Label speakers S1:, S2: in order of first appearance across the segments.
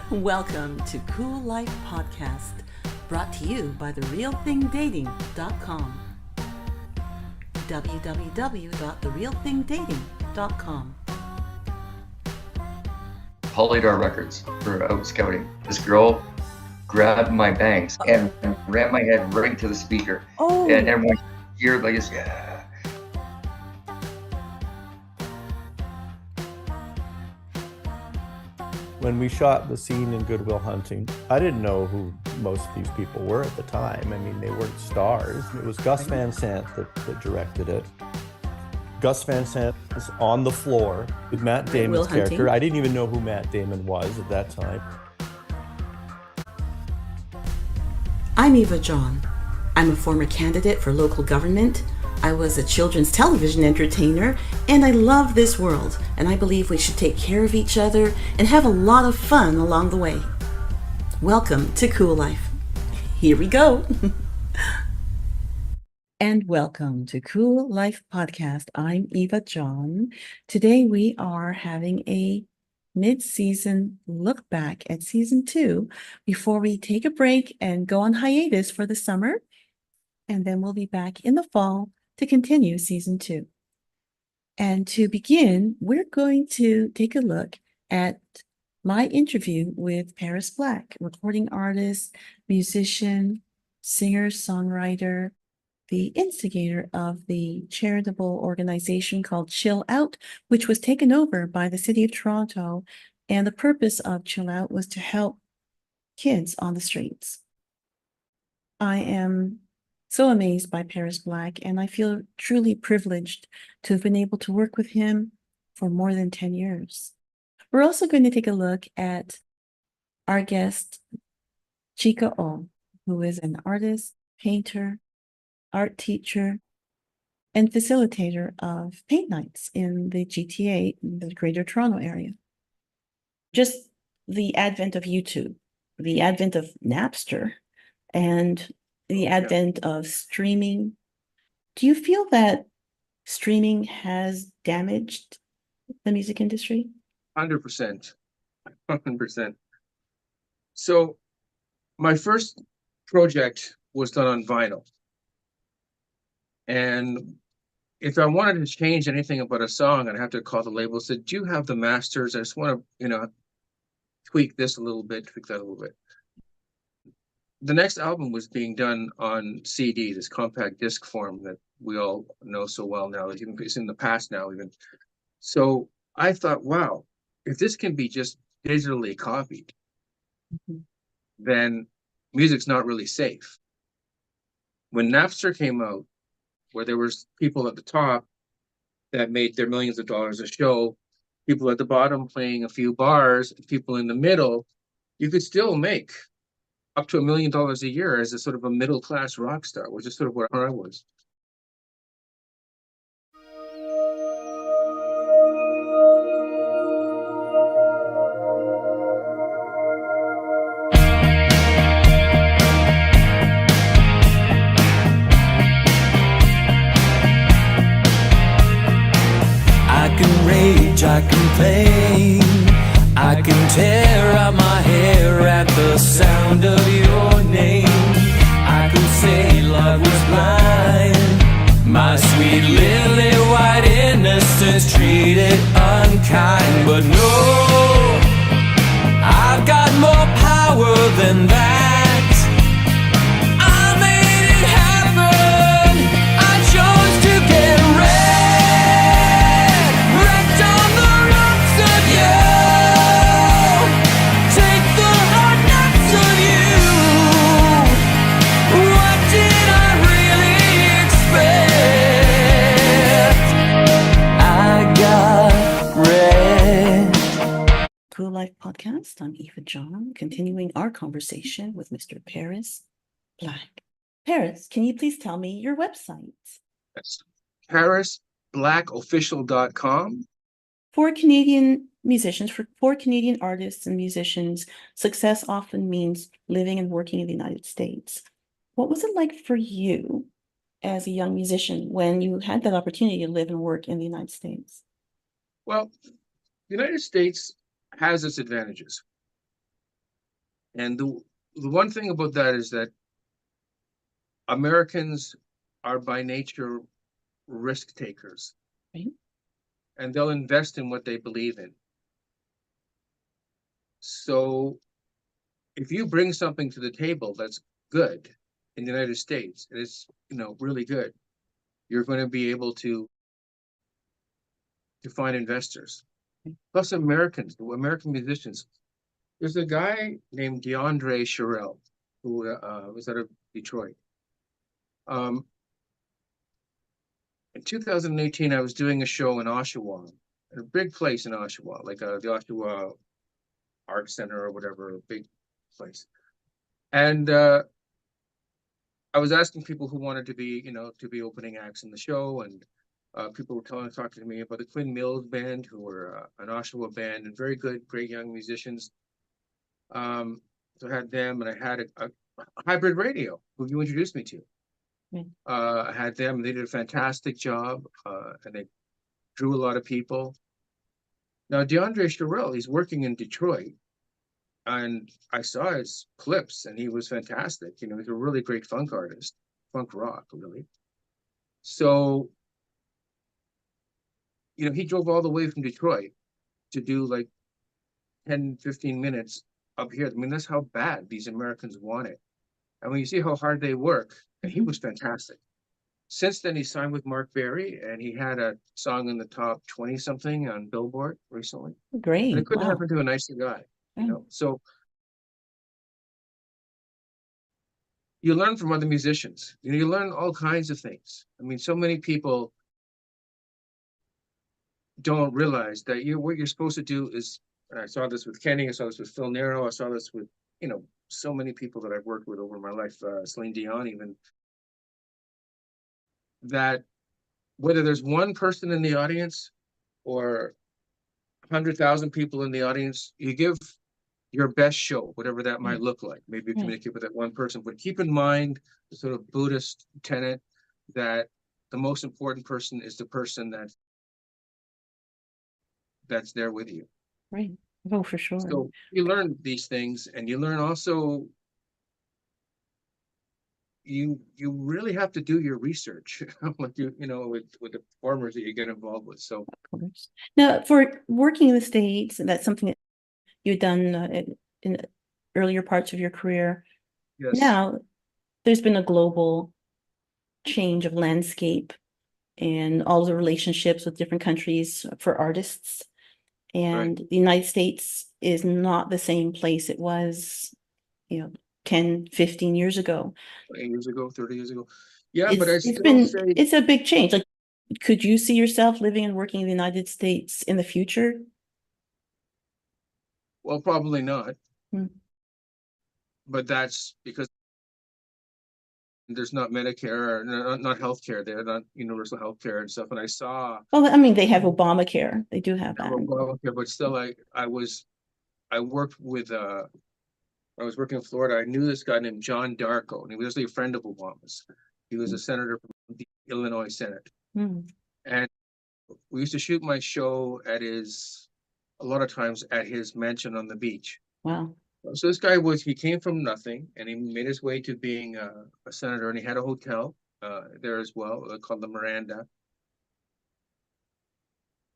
S1: Welcome to CooLife Podcast, brought to you by therealthingdating.com. www.therealthingdating.com.
S2: Polydor Records for out scouting. This girl grabbed my bangs and ran my head right into the speaker.
S1: Oh.
S2: And everyone here like this. Yeah.
S3: When we shot the scene in Good Will Hunting, I didn't know who most of these people were at the time. I mean, they weren't stars. It was Gus Van Sant that directed it. Gus Van Sant was on the floor with Matt Damon's character. I didn't even know who Matt Damon was at that time.
S1: I'm Eva John. I'm a former candidate for local government. I was a children's television entertainer, and I love this world, and I believe we should take care of each other and have a lot of fun along the way. Welcome to CooLife. Here we go. And welcome to CooLife Podcast. I'm Eva John. Today we are having a mid-season look back at season 2 before we take a break and go on hiatus for the summer. And then we'll be back in the fall to continue season 2. And to begin, we're going to take a look at my interview with Paris Black, recording artist, musician, singer, songwriter, the instigator of the charitable organization called Chill Out, which was taken over by the City of Toronto. And the purpose of Chill Out was to help kids on the streets. I am so amazed by Paris Black, and I feel truly privileged to have been able to work with him for more than 10 years. We're also going to take a look at our guest, Chika, who is an artist, painter, art teacher, and facilitator of paint nights in the GTA, in the Greater Toronto area. Just the advent of YouTube, the advent of Napster, and the advent of streaming. Do you feel that streaming has damaged the music industry?
S4: 100%. 100%. So my first project was done on vinyl. And if I wanted to change anything about a song, I'd have to call the label and say, do you have the masters? I just want to, tweak this a little bit, tweak that a little bit. The next album was being done on CD, this compact disc form that we all know so well now. It's in the past now even. So I thought, wow, if this can be just digitally copied, then music's not really safe. When Napster came out, where there was people at the top that made their millions of dollars a show, people at the bottom playing a few bars, people in the middle, you could still make up to $1 million a year as a sort of a middle-class rock star, which is sort of where I was.
S5: I can rage, I complain, I can tear out my hair at the sound of your name. I could say love was blind, my sweet lily white innocence treated unkind. But no, I've got more power than that. I made it happen, I chose to get wrecked on the rocks of you. Take the hard knocks of you. What did I really expect? I got wrecked.
S1: CooLife Podcast. I'm Eva John, continuing our conversation with Mr. Paris Black. Paris, can you please tell me your website?
S4: That's parisblackofficial.com.
S1: For Canadian musicians, for Canadian artists and musicians, success often means living and working in the United States. What was it like for you as a young musician when you had that opportunity to live and work in the United States?
S4: Well, the United States has its advantages. And the one thing about that is that Americans are by nature risk takers.
S1: Right.
S4: And they'll invest in what they believe in. So if you bring something to the table that's good in the United States, and it's, you know, really good, you're going to be able to find investors. Plus American musicians. There's a guy named DeAndre Sherrill who was out of Detroit. In 2018, I was doing a show in Oshawa, a big place in Oshawa, like the Oshawa Art Center or whatever, a big place. And I was asking people who wanted to be, you know, to be opening acts in the show, and people were talking to me about the Quinn Mills Band, who were an Oshawa band and very good, great young musicians. So I had them, and I had a Hybrid Radio, who you introduced me to. I had them. They did a fantastic job, and they drew a lot of people. Now, DeAndre Sherrill, he's working in Detroit, and I saw his clips, and he was fantastic. You know, he's a really great funk artist, funk rock, really. So, you know, he drove all the way from Detroit to do like 10, 15 minutes up here. I mean, that's how bad these Americans want it. And when you see how hard they work, and he was fantastic. Since then, he signed with Mark Berry, and he had a song in the top 20 something on Billboard recently.
S1: Great.
S4: And it couldn't
S1: Wow.
S4: happen to a nicer guy, you know. So you learn from other musicians. You know, you learn all kinds of things. I mean, so many people don't realize that what you're supposed to do is, and I saw this with Kenny, I saw this with Phil Nero, I saw this with, you know, so many people that I've worked with over my life, Celine Dion even, that whether there's one person in the audience or 100,000 people in the audience, you give your best show, whatever that might look like. Maybe you communicate with that one person, but keep in mind the sort of Buddhist tenet that the most important person is the person that's there with you.
S1: Right. Oh, for sure.
S4: So you learn these things, and you learn also you really have to do your research, like you know, with the performers that you get involved with. So
S1: of course. Now, for working in the States, that's something that you've done in earlier parts of your career.
S4: yes.
S1: Now, there's been a global change of landscape and all the relationships with different countries for artists. And the United States is not the same place it was, 10, 15 years ago.
S4: 8 years ago, 30 years ago. Yeah, but I still say
S1: it's a big change. Like, could you see yourself living and working in the United States in the future?
S4: well, probably not.
S1: Hmm.
S4: But that's because there's not Medicare or not healthcare there, not universal healthcare and stuff. And I saw
S1: Well, I mean, they have Obamacare. They do have that.
S4: Obamacare, but still, I worked with I was working in Florida. I knew this guy named John Darko, and he was actually a friend of Obama's. He was a senator from the Illinois Senate.
S1: Hmm.
S4: And we used to shoot my show a lot of times at his mansion on the beach.
S1: Wow.
S4: So this guy he came from nothing, and he made his way to being a senator, and he had a hotel there as well, called the Miranda.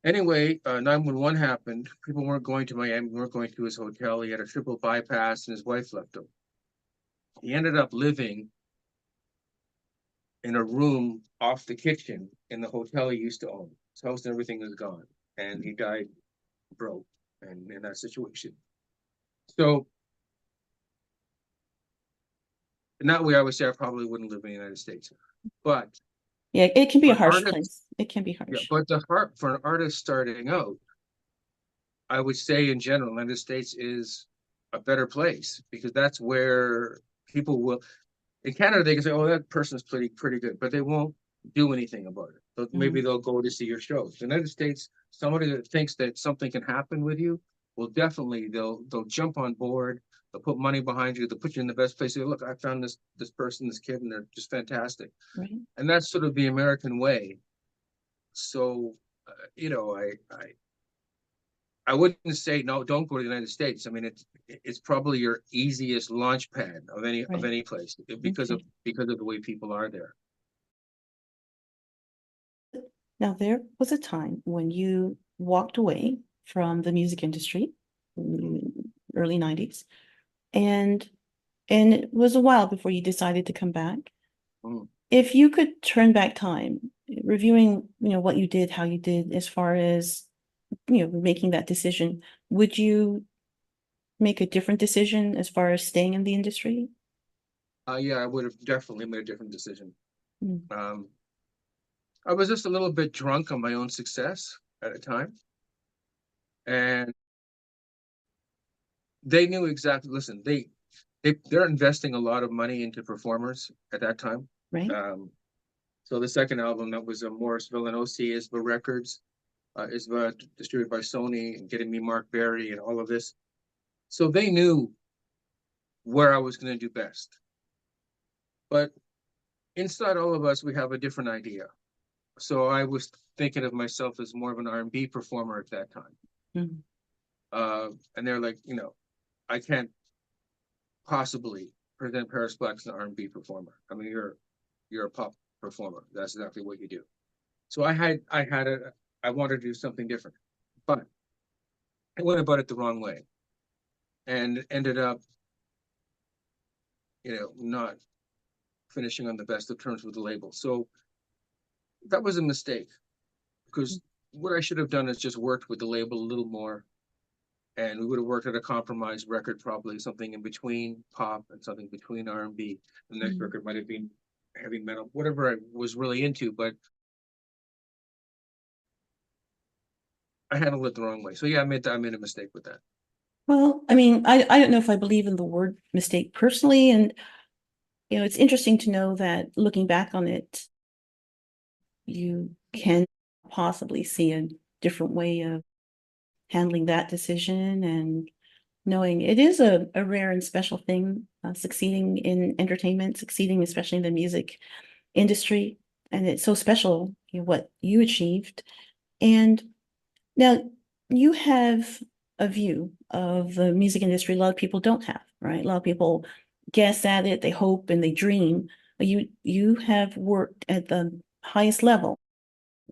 S4: Anyway, 911 happened. People weren't going to Miami, weren't going to his hotel. He had a triple bypass, and his wife left him. He ended up living in a room off the kitchen in the hotel he used to own. His house and everything was gone, and he died broke and in that situation. So in that way, I would say I probably wouldn't live in the United States. But
S1: yeah, it can be a
S4: for
S1: harsh
S4: artists-
S1: place. It can be harsh.
S4: yeah, but for an artist starting out, I would say in general, the United States is a better place, because that's where people will. In Canada, they can say, "Oh, that person's pretty good," but they won't do anything about it. Maybe they'll go to see your shows. In the United States, somebody that thinks that something can happen with you will definitely they'll jump on board. They'll put money behind you. They'll put you in the best place. They go, look, I found this person, this kid, and they're just fantastic.
S1: Right.
S4: And that's sort of the American way. So, I I wouldn't say no, don't go to the United States. I mean, it's probably your easiest launch pad of any place because
S1: Okay.
S4: of the way people are there.
S1: Now, there was a time when you walked away from the music industry, early 90s, and it was a while before you decided to come back.
S4: Mm.
S1: If you could turn back time, reviewing, what you did, how you did, as far as, making that decision, would you make a different decision as far as staying in the industry?
S4: Yeah, I would have definitely made a different decision.
S1: Mm.
S4: I was just a little bit drunk on my own success at the time. And they knew exactly, listen, they're investing a lot of money into performers at that time.
S1: Right?
S4: So the second album that was Morrisville and OC is the records, is distributed by Sony and getting me Mark Berry and all of this. So they knew where I was going to do best. But inside all of us, we have a different idea. So I was thinking of myself as more of an R&B performer at that time.
S1: Mhm.
S4: And they're like, I can't possibly present Paris Black as an R&B performer. I mean, you're a pop performer. That's exactly what you do. So I wanted to do something different, but I went about it the wrong way and ended up, not finishing on the best of terms with the label. So that was a mistake, because what I should have done is just worked with the label a little more, and we would have worked at a compromised record, probably something in between pop and something between R&B. The next record might have been heavy metal, whatever I was really into, but I handled it the wrong way. So yeah, I made a mistake with that.
S1: Well, I mean, I don't know if I believe in the word mistake personally. And, it's interesting to know that looking back on it, you can possibly see a different way of handling that decision, and knowing it is a rare and special thing, succeeding in entertainment, succeeding especially in the music industry. And it's so special, what you achieved. And now you have a view of the music industry a lot of people don't have, right? A lot of people guess at it, they hope and they dream. But you have worked at the highest level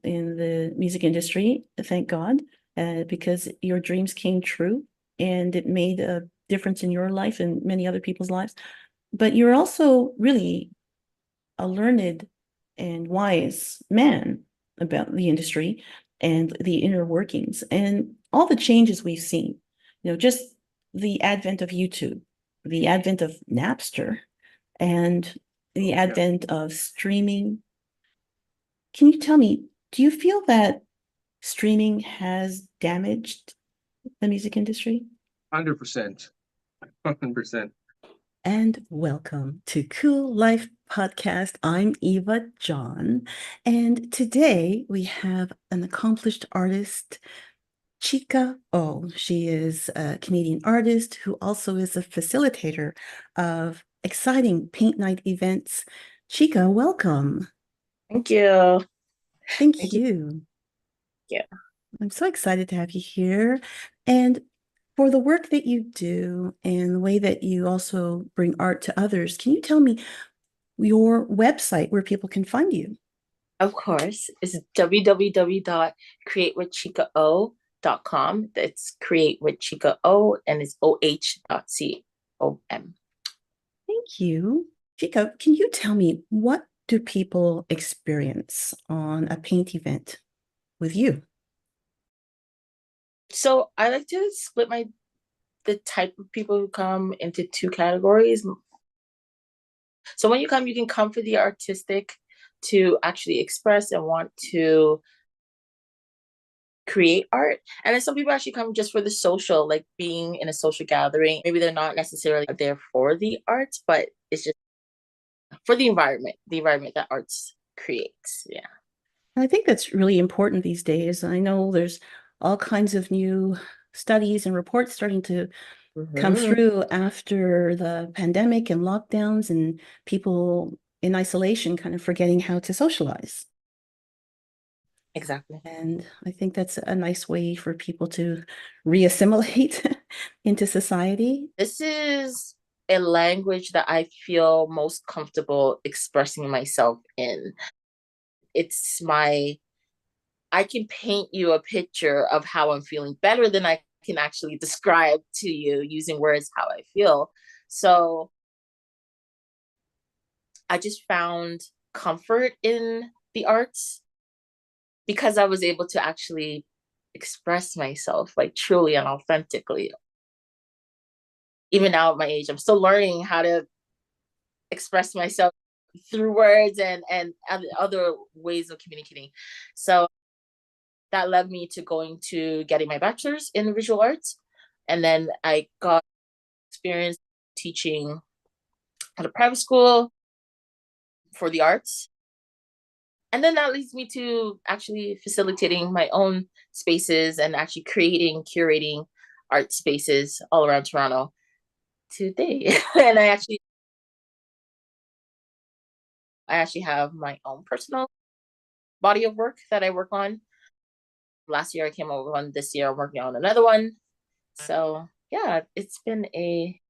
S1: in the music industry, thank God, because your dreams came true and it made a difference in your life and many other people's lives. But you're also really a learned and wise man about the industry and the inner workings and all the changes we've seen. Just the advent of YouTube, the advent of Napster, and the advent of streaming. Can you tell me, do you feel that streaming has damaged the music industry?
S4: 100%. 100%.
S1: And welcome to CooLife Podcast. I'm Eva John, and today we have an accomplished artist, Chika. Oh, she is a Canadian artist who also is a facilitator of exciting paint night events. Chika, welcome.
S6: Thank you.
S1: Thank
S6: Thank
S1: you.
S6: you.
S1: I'm so excited to have you here. And for the work that you do and the way that you also bring art to others, can you tell me your website where people can find you?
S6: Of course, it's www.createwithchikao.com. That's create with Chika O, and it's oh.com.
S1: Thank you. Chika, can you tell me, what do people experience on a paint event with you?
S6: So I like to split the type of people who come into two categories. So when you can come for the artistic, to actually express and want to create art. And then some people actually come just for the social, like being in a social gathering. Maybe they're not necessarily there for the arts, but it's just for the environment that arts creates. Yeah.
S1: I think that's really important these days. I know there's all kinds of new studies and reports starting to come through after the pandemic and lockdowns and people in isolation kind of forgetting how to socialize.
S6: Exactly.
S1: And I think that's a nice way for people to reassimilate into society.
S6: This is a language that I feel most comfortable expressing myself in. It's I can paint you a picture of how I'm feeling better than I can actually describe to you using words how I feel. So I just found comfort in the arts because I was able to actually express myself like truly and authentically. Even now at my age, I'm still learning how to express myself through words and other ways of communicating. So that led me to getting my bachelor's in visual arts. And then I got experience teaching at a private school for the arts. And then that leads me to actually facilitating my own spaces and actually curating art spaces all around Toronto today. And I actually have my own personal body of work that I work on. Last year I came over one, this year I'm working on another one. So yeah, it's been a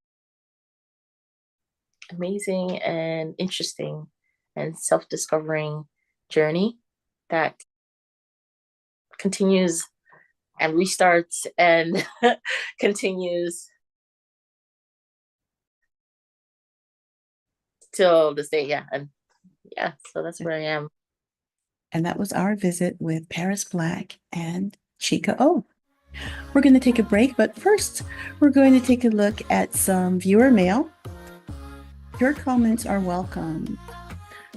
S6: amazing and interesting and self-discovering journey that continues and restarts and continues till this day. Yeah. And yeah, so that's where I am.
S1: And that was our visit with Paris Black and Chika O. We're going to take a break, but first we're going to take a look at some viewer mail. Your comments are welcome.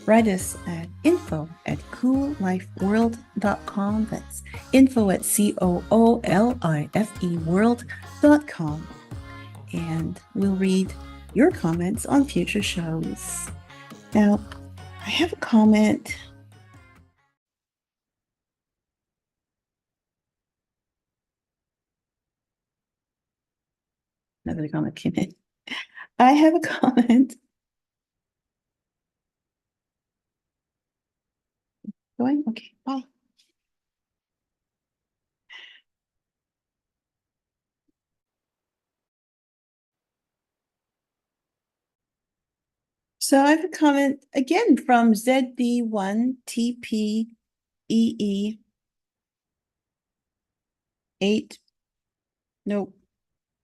S1: Write us at info@CooLifeWorld.com. That's info@COOLIFE world.com. And we'll read your comments on future shows. Now, I have a comment. Another comment came in. I have a comment. Going? Okay, bye. So I have a comment again from ZD1TPEE8. Nope.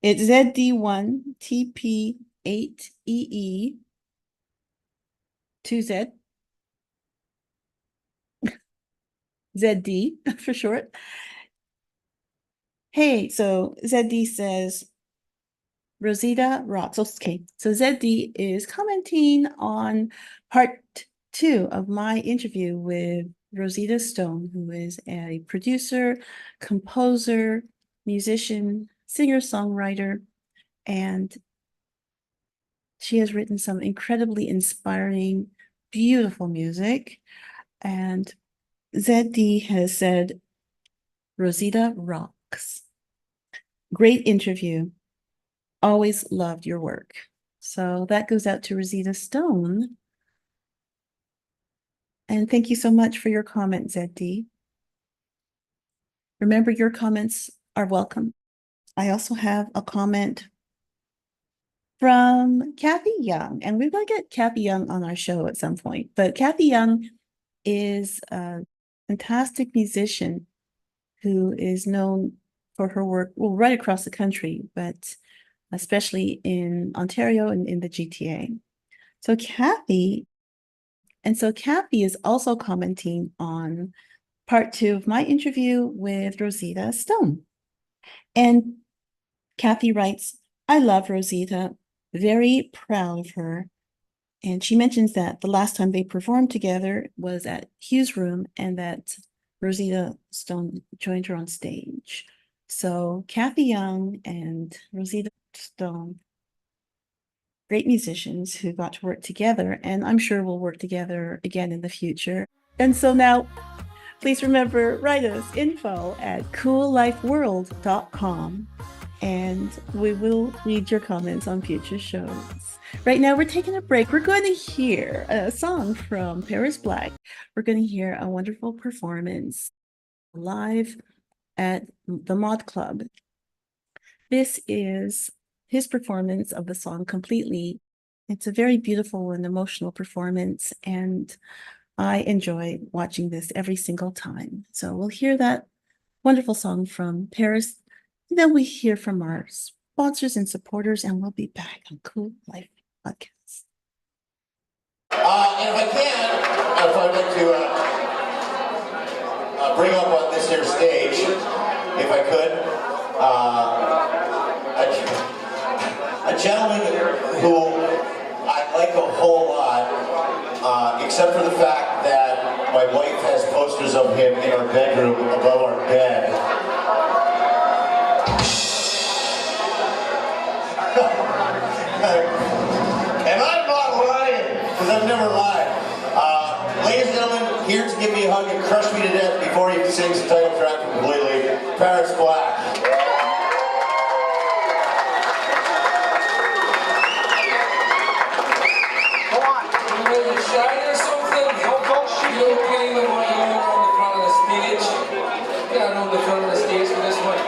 S1: It's ZD1TP8EE 2Z. ZD for short. Hey, so ZD says, Rosita rocks. Okay, so ZD is commenting on part 2 of my interview with Rosita Stone, who is a producer, composer, musician, singer-songwriter, and she has written some incredibly inspiring, beautiful music. And ZD has said, Rosita rocks. Great interview. Always loved your work. So that goes out to Rosita Stone. And thank you so much for your comment, ZD. Remember, your comments are welcome. I also have a comment from Kathy Young, and we're going to get Kathy Young on our show at some point. But Kathy Young is a fantastic musician who is known for her work, well, right across the country, but especially in Ontario and in the GTA. So Kathy is also commenting on part 2 of my interview with Rosita Stone. And Kathy writes, I love Rosita, very proud of her. And she mentions that the last time they performed together was at Hughes Room and that Rosita Stone joined her on stage. So Kathy Young and Rosita Stone, great musicians who got to work together, and I'm sure we'll work together again in the future. And so now, please remember, write us info@CooLifeWorld.com, and we will read your comments on future shows. Right now, we're taking a break. We're going to hear a song from Paris Black. We're going to hear a wonderful performance live at the Mod Club. This is his performance of the song Completely. It's a very beautiful and emotional performance, and I enjoy watching this every single time. So we'll hear that wonderful song from Paris. Then we hear from our sponsors and supporters, and we'll be back on CooLife Podcast.
S7: And if I can, I'd like to bring up on this here stage, if I could, a gentleman who I like a whole lot, except for the fact that my wife has posters of him in our bedroom above our bed. And I'm not lying, because I've never lied. Ladies and gentlemen, here to give me a hug and crush me to death before he sings the title track completely, Paris Black.
S8: Shy or something? How about you okay when you're on the front of the stage? Yeah, on the front of the stage for this one.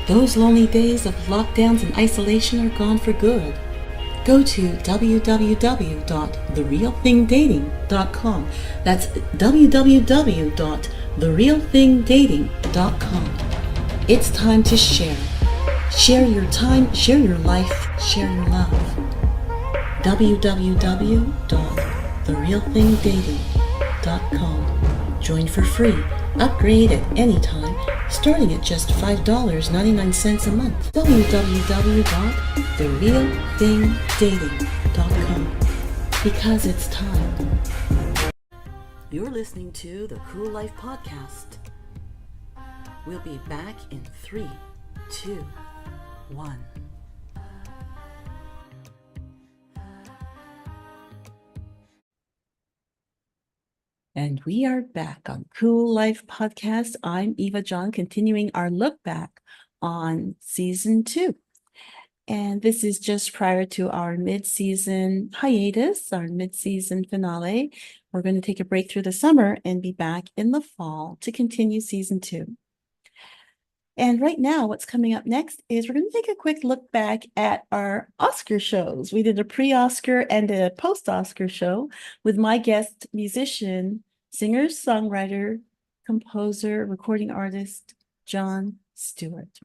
S1: Those lonely days of lockdowns and isolation are gone for good. Go to www.therealthingdating.com. That's www.therealthingdating.com. It's time to share. Share your time, share your life, share your love. www.therealthingdating.com. Join for free. Upgrade at any time, starting at just $5.99 a month. www.therealthingdating.com. Because it's time. You're listening to the CooLife Podcast. We'll be back in 3, 2, 1. And we are back on CooLife Podcast. I'm Eva John, continuing our look back on season 2. And this is just prior to our mid-season hiatus, our mid-season finale. We're going to take a break through the summer and be back in the fall to continue season 2. And right now, what's coming up next is we're going to take a quick look back at our Oscar shows. We did a pre-Oscar and a post-Oscar show with my guest musician, singer, songwriter, composer, recording artist, Jon Stuart,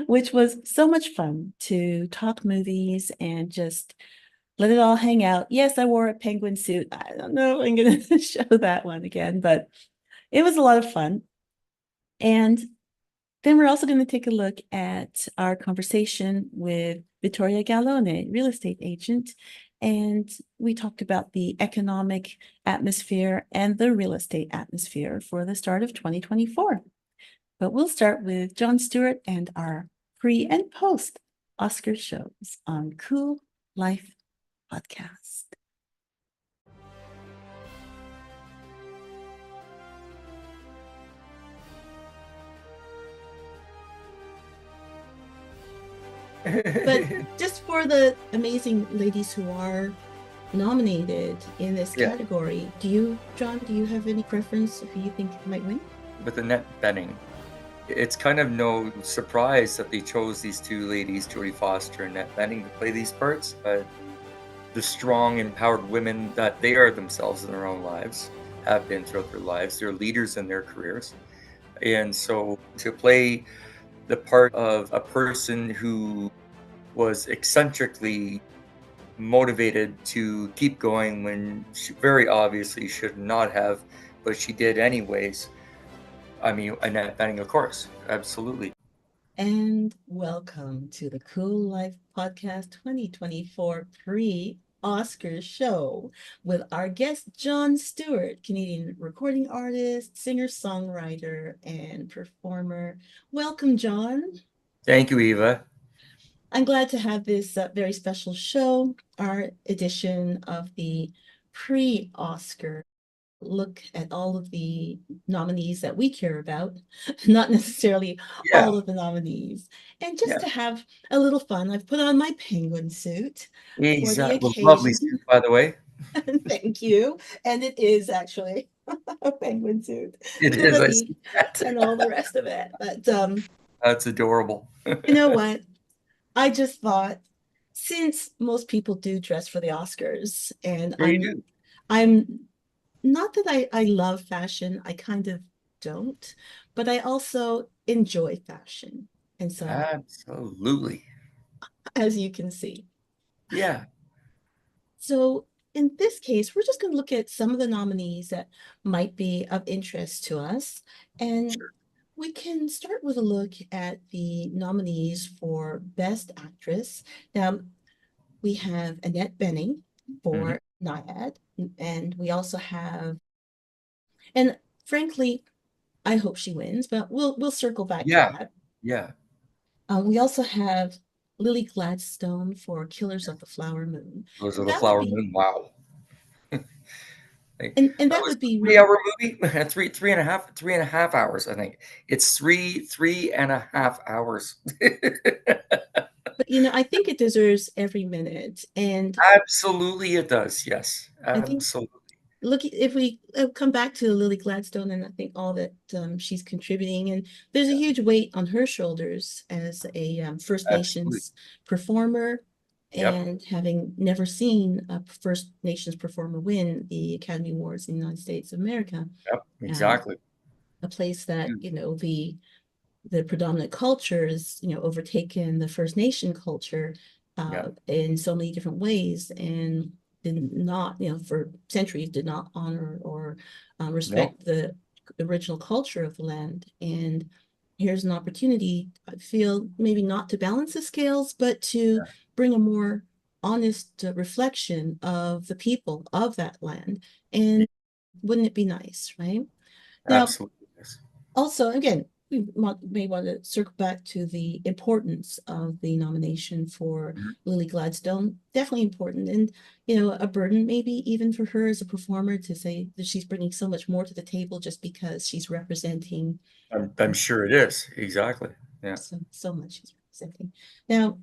S1: which was so much fun to talk movies and just let it all hang out. Yes, I wore a penguin suit. I don't know if I'm going to show that one again, but it was a lot of fun. And then we're also going to take a look at our conversation with Vittoria Gallone, real estate agent. And we talked about the economic atmosphere and the real estate atmosphere for the start of 2024. But we'll start with Jon Stuart and our pre and post Oscar shows on CooLife Podcast. But just for the amazing ladies who are nominated in this category, Jon, do you have any preference of who you think might win?
S2: With Annette Bening, it's kind of no surprise that they chose these two ladies, Jodie Foster and Annette Bening, to play these parts. But the strong, empowered women that they are themselves in their own lives, have been throughout their lives. They're leaders in their careers. And so to play the part of a person who was eccentrically motivated to keep going when she very obviously should not have, but she did anyways. I mean, Annette Bening, of course, absolutely.
S1: And welcome to the CooLife Podcast 2024 pre-Oscar show with our guest, Jon Stuart, Canadian recording artist, singer-songwriter, and performer. Welcome, Jon.
S2: Thank you, Eva.
S1: I'm glad to have this very special show, our edition of the pre-Oscar look at all of the nominees that we care about, not necessarily all of the nominees, and just to have a little fun. I've put on my penguin suit for the occasion.
S2: Lovely suit, by the way.
S1: Thank you. And it is actually a penguin suit.
S2: It is. I see that.
S1: And all the rest of it. But
S2: that's adorable.
S1: You know what? I just thought, since most people do dress for the Oscars, and I'm not that I love fashion, I kind of don't, but I also enjoy fashion. And so
S2: absolutely,
S1: as you can see.
S2: Yeah.
S1: So in this case, we're just going to look at some of the nominees that might be of interest to us. And we can start with a look at the nominees for Best Actress. Now, we have Annette Bening for Nyad, and we also have, and frankly, I hope she wins, but we'll circle back to that.
S2: Yeah.
S1: We also have Lily Gladstone for Killers of the Flower Moon.
S2: Killers of the Flower Moon, wow.
S1: And that would be
S2: 3-hour movie, three and a half hours. I think it's three and a half hours.
S1: But I think it deserves every minute, and
S2: absolutely it does. Yes, absolutely.
S1: look, if we come back to Lily Gladstone and I think all that she's contributing, and there's a huge weight on her shoulders as a First
S2: Absolutely.
S1: Nations performer,
S2: Yep.
S1: and having never seen a First Nations performer win the Academy Awards in the United States of America,
S2: Yep. Exactly.
S1: a place that,
S2: Mm.
S1: you know, the predominant culture is, you know, overtaken the First Nation culture
S2: Yeah.
S1: in so many different ways, and did not, you know, for centuries did not honor or respect the original culture of the land. And here's an opportunity, I feel, maybe not to balance the scales, but to bring a more honest reflection of the people of that land. And wouldn't it be nice, right? Now,
S2: Absolutely. Yes.
S1: also, again, we may want to circle back to the importance of the nomination for
S2: Mhm.
S1: Lily Gladstone. Definitely important, and you know, a burden maybe even for her as a performer to say that she's bringing so much more to the table just because she's representing
S2: I'm sure it is. Exactly. Yeah.
S1: so much she's representing. Now,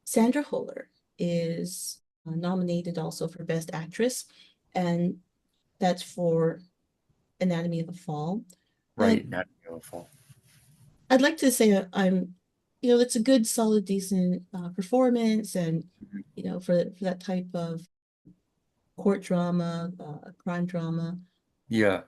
S1: Sandra Huller is nominated also for Best Actress, and that's for Anatomy of the Fall.
S2: Right. Not beautiful.
S1: I'd like to say I'm, you know, it's a good, solid, decent performance, and
S2: Mhm.
S1: you know, for that type of court drama, crime drama,
S2: Yeah.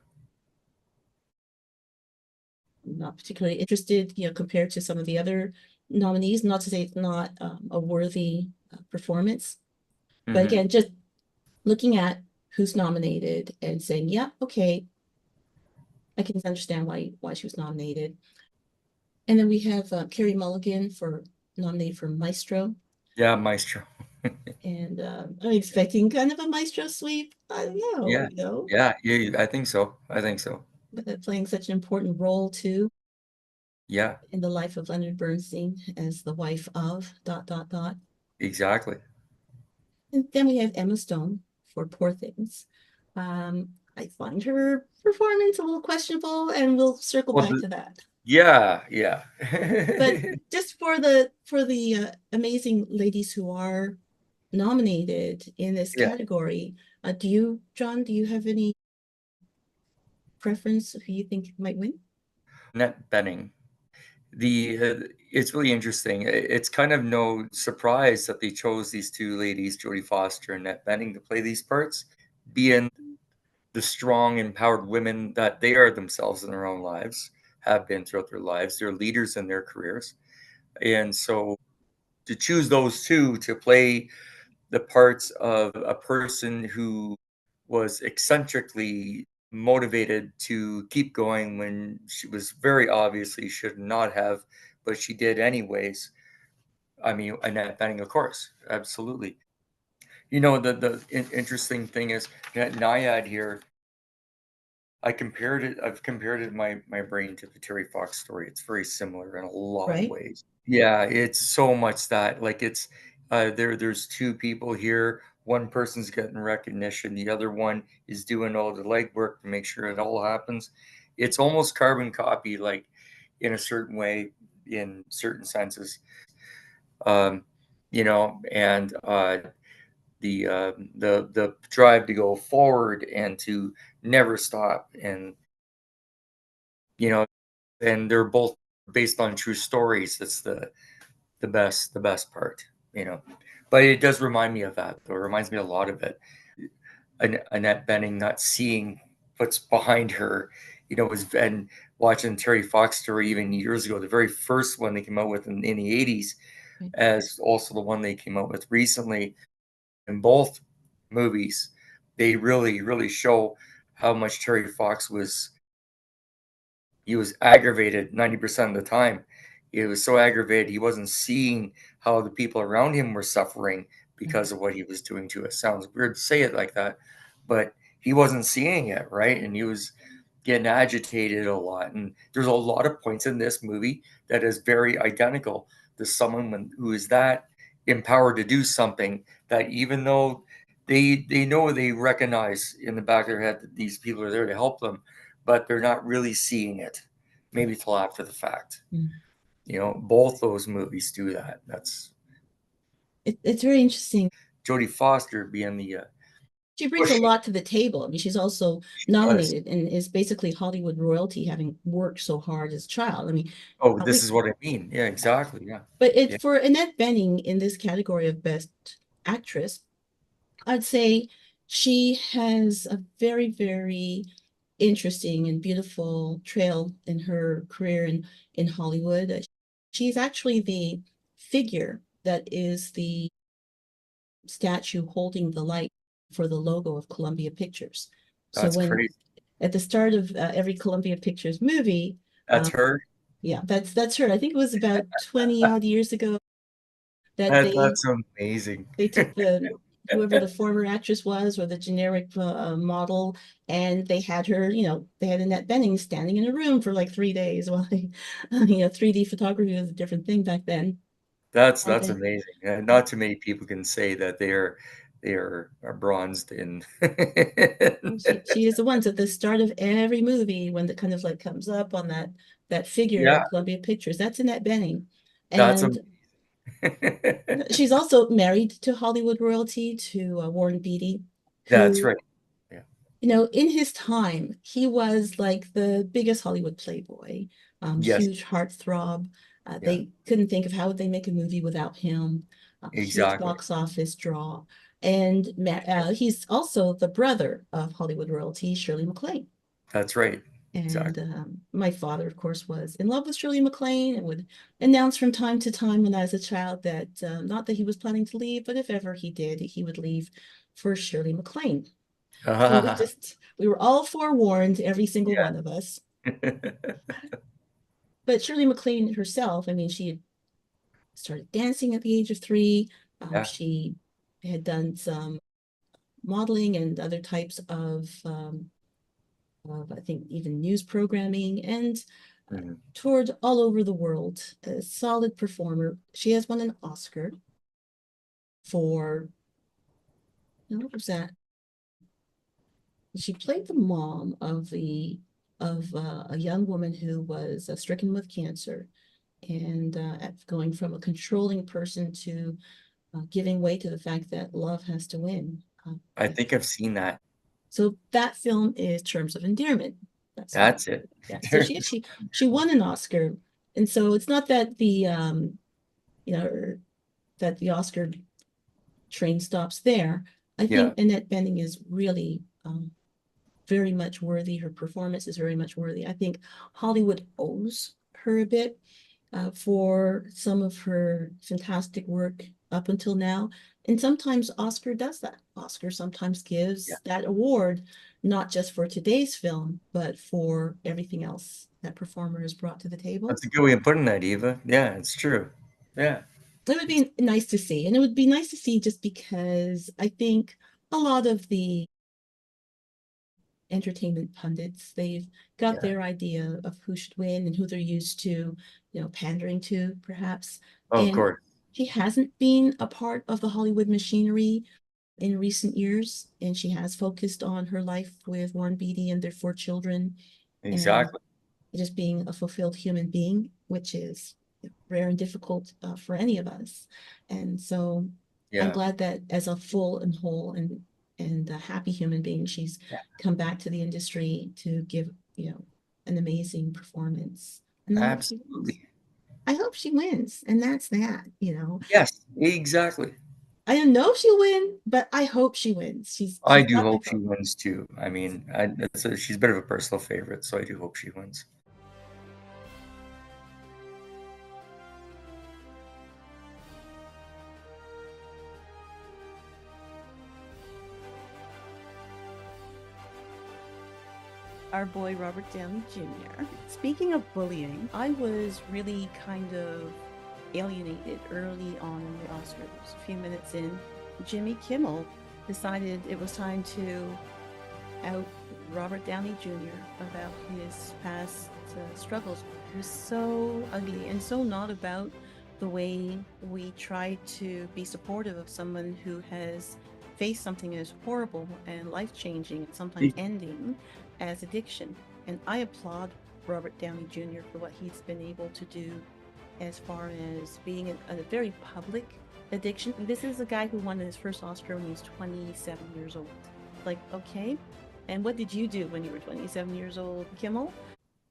S1: I'm not particularly interested, you know, compared to some of the other nominees. Not to say it's not a worthy performance, but
S2: Hmm.
S1: again, just looking at who's nominated and saying, yeah, okay, I can understand why she was nominated. And then we have Carey Mulligan for nominated for Maestro.
S2: Yeah. Maestro.
S1: And I'm expecting kind of a Maestro sweep. I don't know,
S2: Yeah.
S1: you know,
S2: Yeah. Yeah. I think so. I think so.
S1: but they're playing such an important role too
S2: Yeah.
S1: in the life of Leonard Bernstein as the wife of ...
S2: Exactly.
S1: And then we have Emma Stone for Poor Things. I find her performance a little questionable, and we'll circle
S2: Well,
S1: back to that.
S2: yeah. Yeah.
S1: But just for the amazing ladies who are nominated in this
S2: Yeah.
S1: category, John, do you have any preference of who you think might win?
S2: Net Benning. It's really interesting. It's kind of no surprise that they chose these two ladies, Jodie Foster and Net Benning, to play these parts, being the strong, empowered women that they are themselves in their own lives, have been throughout their lives. They're leaders in their careers. And so to choose those two to play the parts of a person who was eccentrically motivated to keep going when she was very obviously should not have, but she did anyways. I mean, Annette Bening, of course, absolutely. You know, interesting thing is that Naiad here, I've compared it in my brain to the Terry Fox story. It's very similar in a lot of
S1: Right?
S2: ways. Yeah, it's so much that like it's there's two people here. One person's getting recognition, the other one is doing all the legwork to make sure it all happens. It's almost carbon copy, like in a certain way, in certain senses. Um, you know, and the drive to go forward and to never stop, and you know, and they're both based on true stories. That's the best part, you know. But it does remind me of that, though. It reminds me a lot of it. Annette Bening not seeing what's behind her, you know, was and watching Terry Fox story even years ago, the very first one they came out with in the 80s,
S1: Right.
S2: as also the one they came out with recently. In both movies, they really show how much Terry Fox was he was aggravated 90% of the time. He was so aggravated he wasn't seeing how the people around him were suffering because of what he was doing to us. Sounds weird to say it like that, but he wasn't seeing it, right? And he was getting agitated a lot. And there's a lot of points in this movie that is very identical to someone who is that empowered to do something that even though they know they recognize in the back of their head that these people are there to help them, but they're not really seeing it maybe till after the fact.
S1: Mm.
S2: You know, both those movies do that. That's
S1: It's very interesting.
S2: Jodie Foster being
S1: She brings a
S2: pushing.
S1: lot to the table. I mean, she's also
S2: She does.
S1: nominated and is basically Hollywood royalty, having worked so hard as a child. I mean,
S2: Oh, this
S1: we
S2: is what I mean. Yeah, exactly. Yeah.
S1: but
S2: Yeah.
S1: for Annette Bening in this category of Best Actress, I'd say she has a very, very interesting and beautiful trail in her career in Hollywood. She's actually the figure that is the statue holding the light for the logo of Columbia Pictures. So
S2: That's
S1: when
S2: crazy.
S1: at the start of every Columbia Pictures movie,
S2: That's her.
S1: yeah, that's her. I think it was about 20 odd years ago that
S2: That's amazing.
S1: they took the whoever the former actress was or the generic model, and they had her, they had Annette Bening standing in a room for like 3 days while they, 3D photography was a different thing back then. And
S2: That's amazing. Not too many people can say that are bronzed in.
S1: she is the ones at the start of every movie when the kind of like comes up on that figure
S2: Yeah,
S1: at Columbia Pictures. That's Annette Bening.
S2: that's
S1: And
S2: amazing.
S1: she's also married to Hollywood royalty, to Warren Beatty,
S2: That's
S1: who,
S2: right. Yeah.
S1: in his time, he was like the biggest Hollywood playboy,
S2: Yes.
S1: huge heartthrob.
S2: Yeah.
S1: They couldn't think of how would they make a movie without him. Huge
S2: Exactly.
S1: box office draw. And he's also the brother of Hollywood royalty, Shirley MacLaine.
S2: That's right.
S1: And
S2: Exactly.
S1: my father, of course, was in love with Shirley MacLaine and would announce from time to time when I was a child that not that he was planning to leave, but if ever he did, he would leave for Shirley MacLaine. So we were all forewarned, every single one of us. But Shirley MacLaine herself, I mean, she had started dancing at the age of 3.
S2: Yeah.
S1: She had done some modeling and other types of I think even news programming, and
S2: Mhm.
S1: toured all over the world. A solid performer. She has won an Oscar for, what was that? She played the mom of a young woman who was stricken with cancer, and going from a controlling person to giving way to the fact that love has to win.
S2: I think I've seen that.
S1: So that film is Terms of Endearment. That's how.
S2: That's it.
S1: Yeah. So she won an Oscar, and so it's not that the that the Oscar train stops there. I
S2: Yeah.
S1: think Annette Bening is really very much worthy. Her performance is very much worthy. I think Hollywood owes her a bit for some of her fantastic work up until now. And sometimes Oscar does that. Oscar sometimes gives
S2: Yeah.
S1: that award, not just for today's film, but for everything else that performer has brought to the table.
S2: That's a good way of putting that, Eva. Yeah, it's true. Yeah.
S1: It would be nice to see. And it would be nice to see just because I think a lot of the entertainment pundits, they've got
S2: Yeah.
S1: their idea of who should win and who they're used to, pandering to, perhaps.
S2: Oh, of
S1: And
S2: course.
S1: she hasn't been a part of the Hollywood machinery in recent years, and she has focused on her life with Warren Beatty and their 4 children,
S2: Exactly.
S1: and just being a fulfilled human being, which is rare and difficult for any of us. And so I'm
S2: Yeah.
S1: glad that as a full and whole and a happy human being, she's
S2: Yeah.
S1: come back to the industry to give, an amazing performance. And
S2: Absolutely.
S1: I hope she wins. And that's that.
S2: Yes, exactly.
S1: I don't know if she'll win, but I hope she wins.
S2: I
S1: She's
S2: do
S1: got my
S2: hope she
S1: vote.
S2: wins too. I mean, she's a bit of a personal favorite, so I do hope she wins.
S1: Our boy Robert Downey Jr. Speaking of bullying, I was really kind of alienated early on in the Oscars. A few minutes in, Jimmy Kimmel decided it was time to out Robert Downey Jr. about his past struggles. It was so ugly and so not about the way we try to be supportive of someone who has faced something as horrible and life-changing and sometimes ending as addiction. And I applaud Robert Downey Jr. for what he's been able to do as far as being a very public addiction. And this is a guy who won his first Oscar when he was 27 years old. like, okay. And what did you do when you were 27 years old, Kimmel?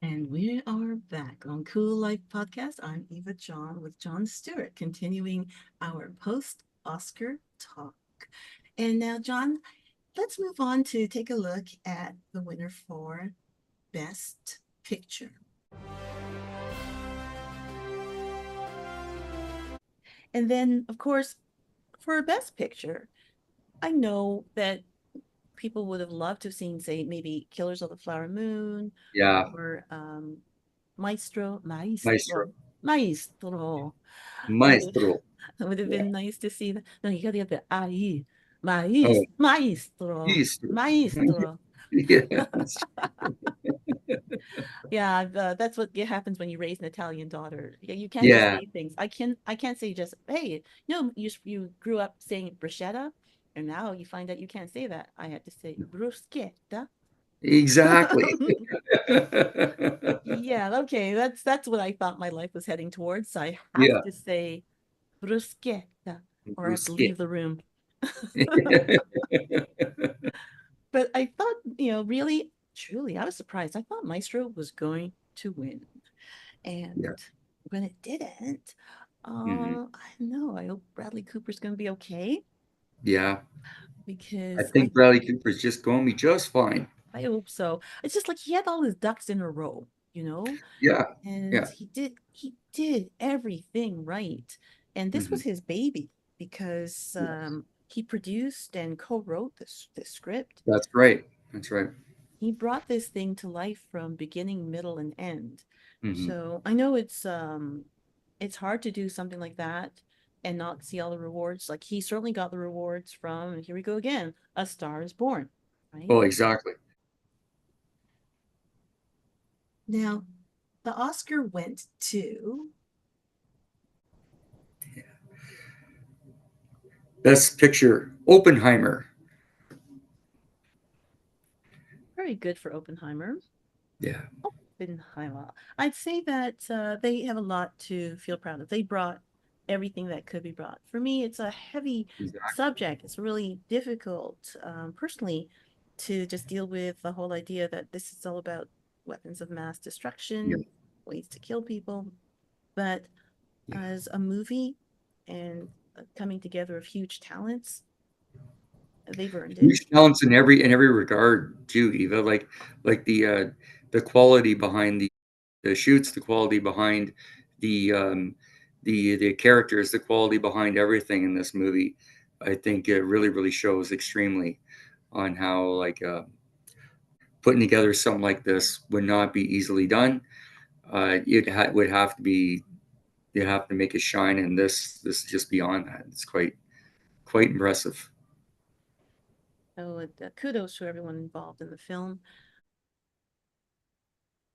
S1: And we are back on Cool Life Podcast. I'm Eva John with Jon Stuart, continuing our post-Oscar talk. And now, John, let's move on to take a look at the winner for Best Picture. And then, of course, for Best Picture, I know that people would have loved to have seen, say, maybe Killers of the Flower Moon,
S2: Yeah,
S1: or Maestro.
S2: Maestro.
S1: It
S2: Maestro.
S1: would have
S2: Yeah.
S1: been nice to see that. No, you got to get the ai.
S2: Oh,
S1: Maestro.
S2: Maestro.
S1: Maestro.
S2: Yeah.
S1: Yeah, that's what happens when you raise an Italian daughter. You can't just
S2: Yeah,
S1: say things. I can't say just, hey, you grew up saying bruschetta, and now you find out you can't say that. I had to say bruschetta.
S2: exactly.
S1: Yeah, okay, that's what I thought my life was heading towards. So I have
S2: Yeah.
S1: to say bruschetta, or I have to
S2: Bruschetta.
S1: leave the room. But I thought, really, truly, I was surprised. I thought Maestro was going to win. And
S2: Yeah.
S1: when it didn't,
S2: Mhm.
S1: I don't know. I hope Bradley Cooper's going to be okay,
S2: Yeah. I
S1: because
S2: think Bradley Cooper's just going to be just fine.
S1: I hope so. It's just like he had all his ducks in a row,
S2: Yeah.
S1: and
S2: Yeah.
S1: he did everything right. And this was
S2: Mhm.
S1: his baby, because
S2: Yes.
S1: he produced and co-wrote this script.
S2: That's right. That's right.
S1: He brought this thing to life from beginning, middle, and end.
S2: Mhm.
S1: So I know it's hard to do something like that and not see all the rewards. Like, he certainly got the rewards from, and here we go again, A Star is Born, right?
S2: Oh, exactly.
S1: Now, the Oscar went to
S2: Best Picture, Oppenheimer.
S1: very good for Oppenheimer.
S2: Yeah.
S1: Oppenheimer. I'd say that they have a lot to feel proud of. They brought everything that could be brought. For me, it's a heavy
S2: Exactly.
S1: subject. It's really difficult, personally, to just deal with the whole idea that this is all about weapons of mass
S2: Yeah.
S1: destruction, ways to kill people. But
S2: Yeah.
S1: as a movie, and coming together of huge talents, they've earned it.
S2: Huge talents in every regard too, Eva. Like the quality behind the shoots, the quality behind the the characters, the quality behind everything in this movie. I think it really shows extremely on how putting together something like this would not be easily done. Would have to be you have to make it shine, and this is just beyond that. It's quite impressive.
S1: So kudos to everyone involved in the film.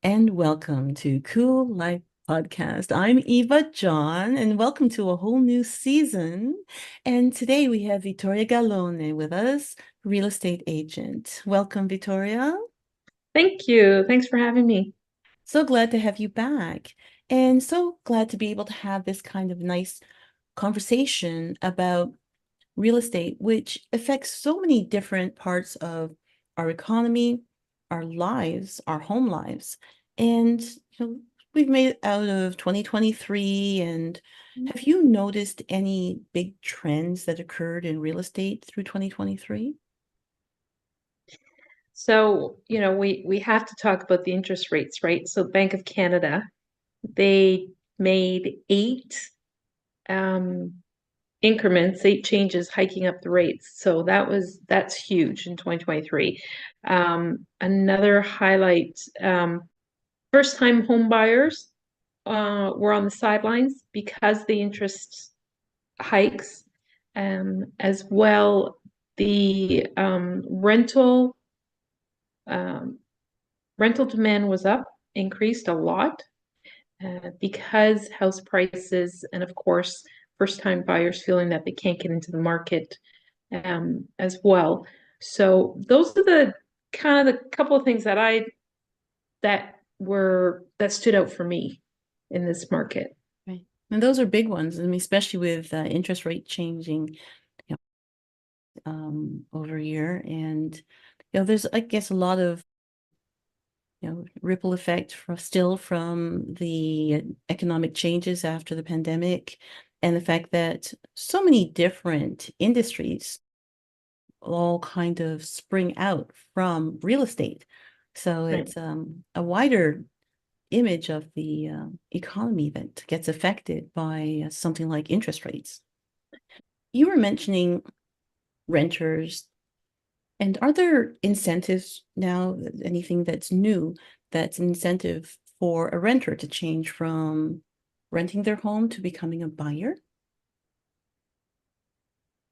S1: And welcome to Cool Life Podcast. I'm Eva John, and welcome to a whole new season. And today we have Vittoria Gallone with us, real estate agent. Welcome, Vittoria.
S9: Thank you. Thanks for having me.
S1: So glad to have you back, and so glad to be able to have this kind of nice conversation about real estate, which affects so many different parts of our economy, our lives, our home lives. And we've made it out of 2023. And have you noticed any big trends that occurred in real estate through 2023?
S9: So, we have to talk about the interest rates, right? So Bank of Canada, they made eight increments, 8 changes hiking up the rates. So that's huge in 2023. Another highlight, first-time home buyers were on the sidelines because the interest hikes, as well. The rental demand was increased a lot because house prices, and of course, first-time buyers feeling that they can't get into the market as well. So those are the kind of the couple of things that stood out for me in this market.
S1: Right. And those are big ones. I mean, especially with interest rate changing. over a year. And, there's, I guess, a lot of, ripple effect from the economic changes after the pandemic, and the fact that so many different industries all kind of spring out from real estate. So
S9: Right.
S1: it's a wider image of the economy that gets affected by something like interest rates. You were mentioning renters, and are there incentives now, anything that's new that's an incentive for a renter to change from renting their home to becoming a buyer?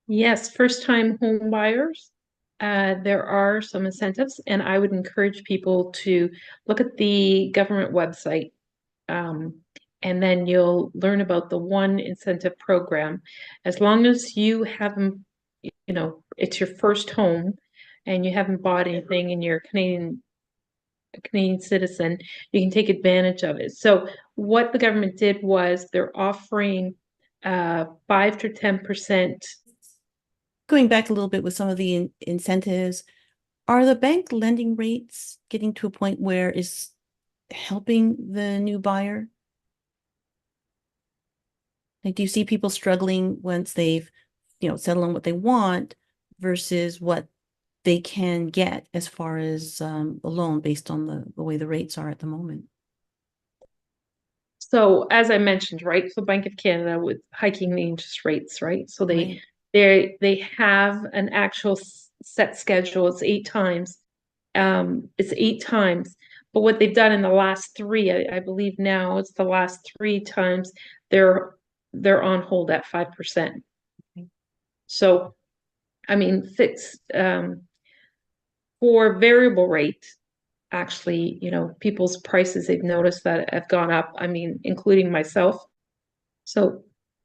S9: Yes, first-time home buyers, there are some incentives, and I would encourage people to look at the government website. And then you'll learn about the one incentive program. As long as you haven't, it's your first home and you haven't bought anything and you're a Canadian citizen, you can take advantage of it. So what the government did was they're offering 5 to 10%.
S1: Going back a little bit with some of the incentives, are the bank lending rates getting to a point where is helping the new buyer? Like, do you see people struggling once they've, settled on what they want versus what they can get as far as a loan based on the way the rates are at the moment?
S9: So as I mentioned, right, so Bank of Canada with hiking the interest rates, right? So
S1: Right.
S9: they have an actual set schedule. It's 8 times. It's 8 times. But what they've done in the last three, I believe now it's the last 3 times, they're on hold at 5%.
S1: Okay.
S9: So, I mean, fixed for variable rate, actually, people's prices, they've noticed that have gone up. I mean, including myself. So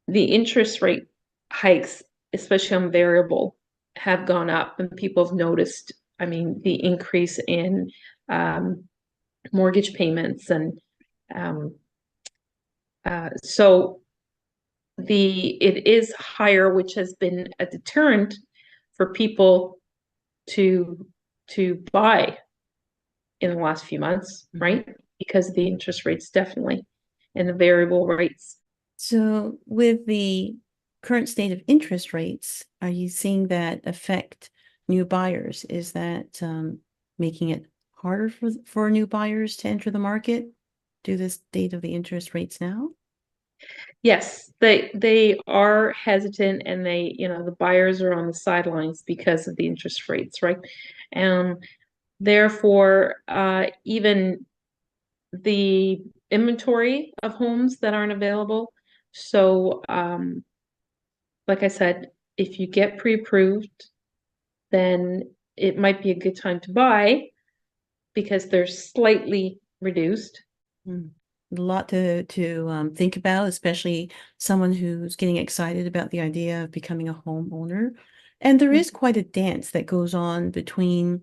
S9: the interest rate hikes, especially on variable, have gone up, and people have noticed, I mean, the increase in mortgage payments. And so it is higher, which has been a deterrent for people to buy in the last few months, right? Because of the interest rates, definitely, and the variable rates.
S1: So with the current state of interest rates, are you seeing that affect new buyers? Is that making it harder for new buyers to enter the market due to the state of the interest rates now?
S9: Yes, they are hesitant, and the buyers are on the sidelines because of the interest rates, right? And therefore, even the inventory of homes that aren't available. So, like I said, if you get pre-approved, then it might be a good time to buy because they're slightly reduced.
S1: A lot to think about, especially someone who's getting excited about the idea of becoming a homeowner. And there is quite a dance that goes on between,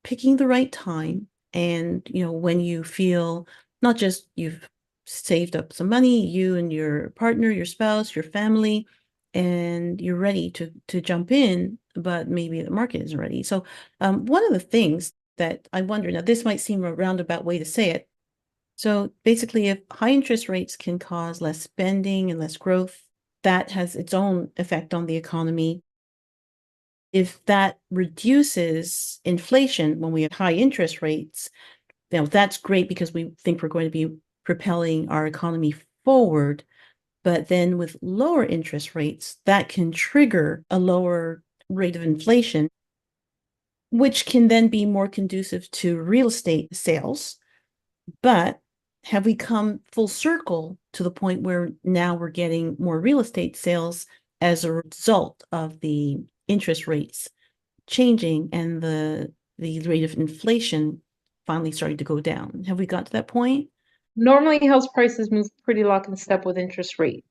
S1: picking the right time and, when you feel not just you've saved up some money, you and your partner, your spouse, your family, and you're ready to jump in, but maybe the market isn't ready. So one of the things that I wonder, now this might seem a roundabout way to say it. So basically, if high interest rates can cause less spending and less growth, that has its own effect on the economy. If that reduces inflation when we have high interest rates, that's great because we think we're going to be propelling our economy forward. But then with lower interest rates, that can trigger a lower rate of inflation, which can then be more conducive to real estate sales. But have we come full circle to the point where now we're getting more real estate sales as a result of the interest rates changing and the rate of inflation finally starting to go down? Have we got to that point?
S9: Normally, house prices move pretty lock in step with interest rate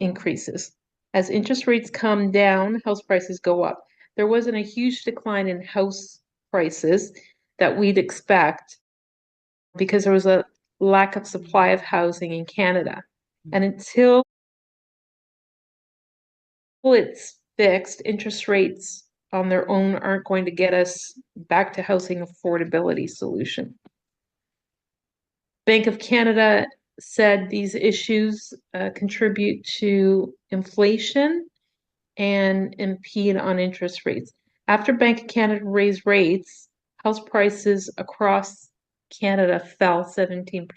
S9: increases. As interest rates come down, house prices go up. There wasn't a huge decline in house prices that we'd expect because there was a lack of supply of housing in Canada. And until it's fixed, interest rates on their own aren't going to get us back to housing affordability solution. Bank of Canada said these issues contribute to inflation and impede on interest rates. After Bank of Canada raised rates, house prices across Canada fell 17%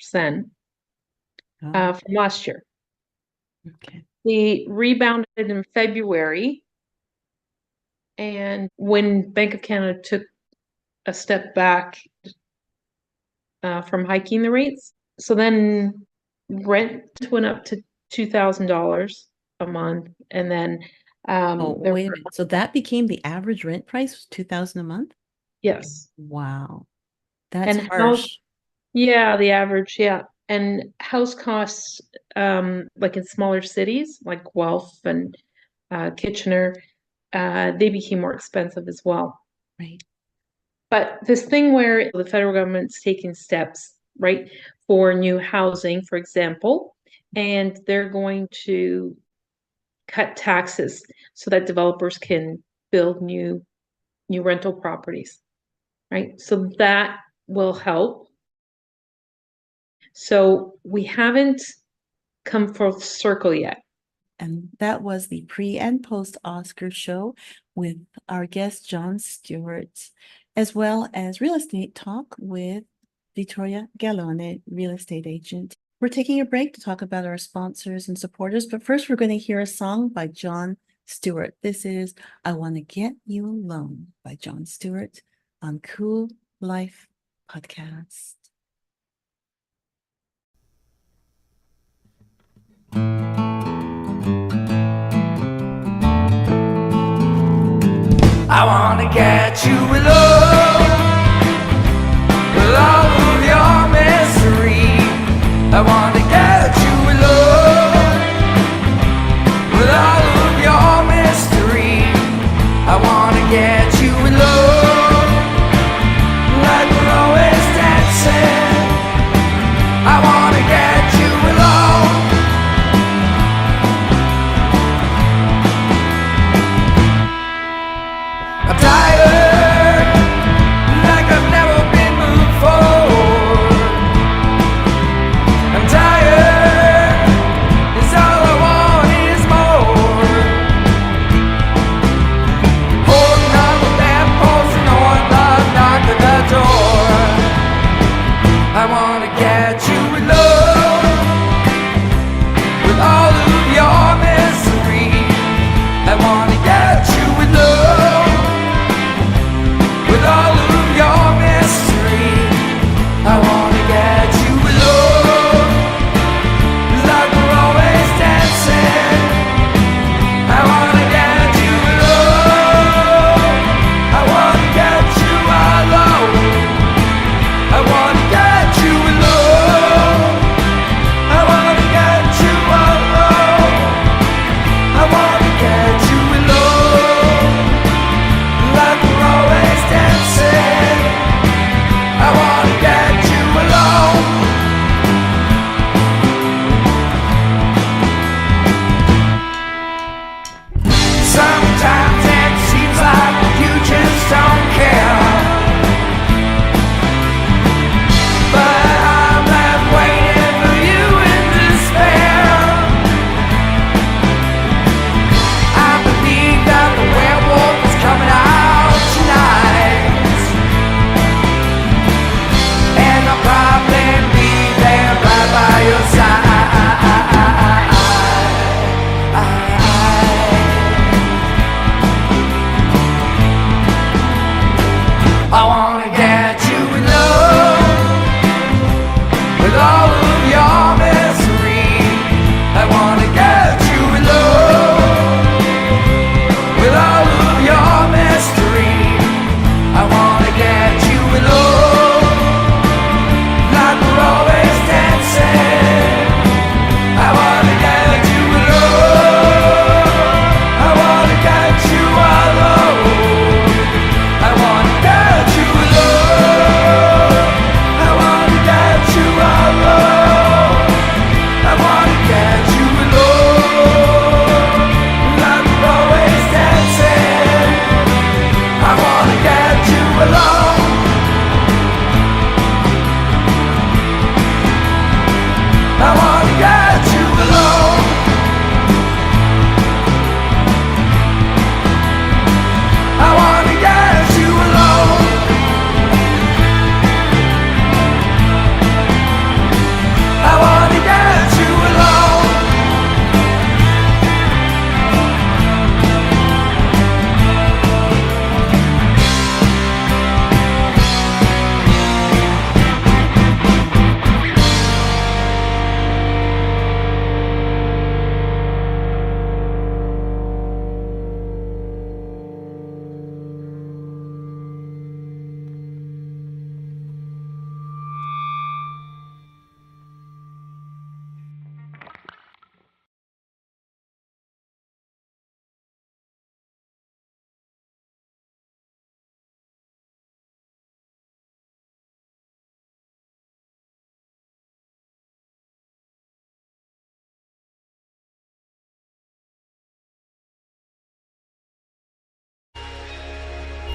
S9: from last year.
S1: Okay.
S9: They rebounded in February, and when Bank of Canada took a step back from hiking the rates, so then rent went up to $2,000 a month, and then
S1: Wait a minute. So that became the average rent price was $2,000 a month?
S9: Yes.
S1: Wow. That's
S9: And
S1: harsh.
S9: Yeah, the average, yeah. And house costs, like in smaller cities like Guelph and Kitchener, they became more expensive as well.
S1: Right.
S9: But this thing where the federal government's taking steps, right, for new housing, for example, and they're going to cut taxes so that developers can build new rental properties, right? So that will help. So we haven't come full circle yet.
S1: And that was the pre and post Oscar show with our guest, John Stuart, as well as real estate talk with Vittoria Gallone, real estate agent. We're taking a break to talk about our sponsors and supporters, but first we're going to hear a song by John Stuart. This is I Want to Get You Alone by John Stuart on CooLife Podcast.
S5: I wanna get you alone with all of your misery. I wanna get you alone with all of your mystery. I wanna get you alone like we're always dancing. I wanna get you alone. I'm tired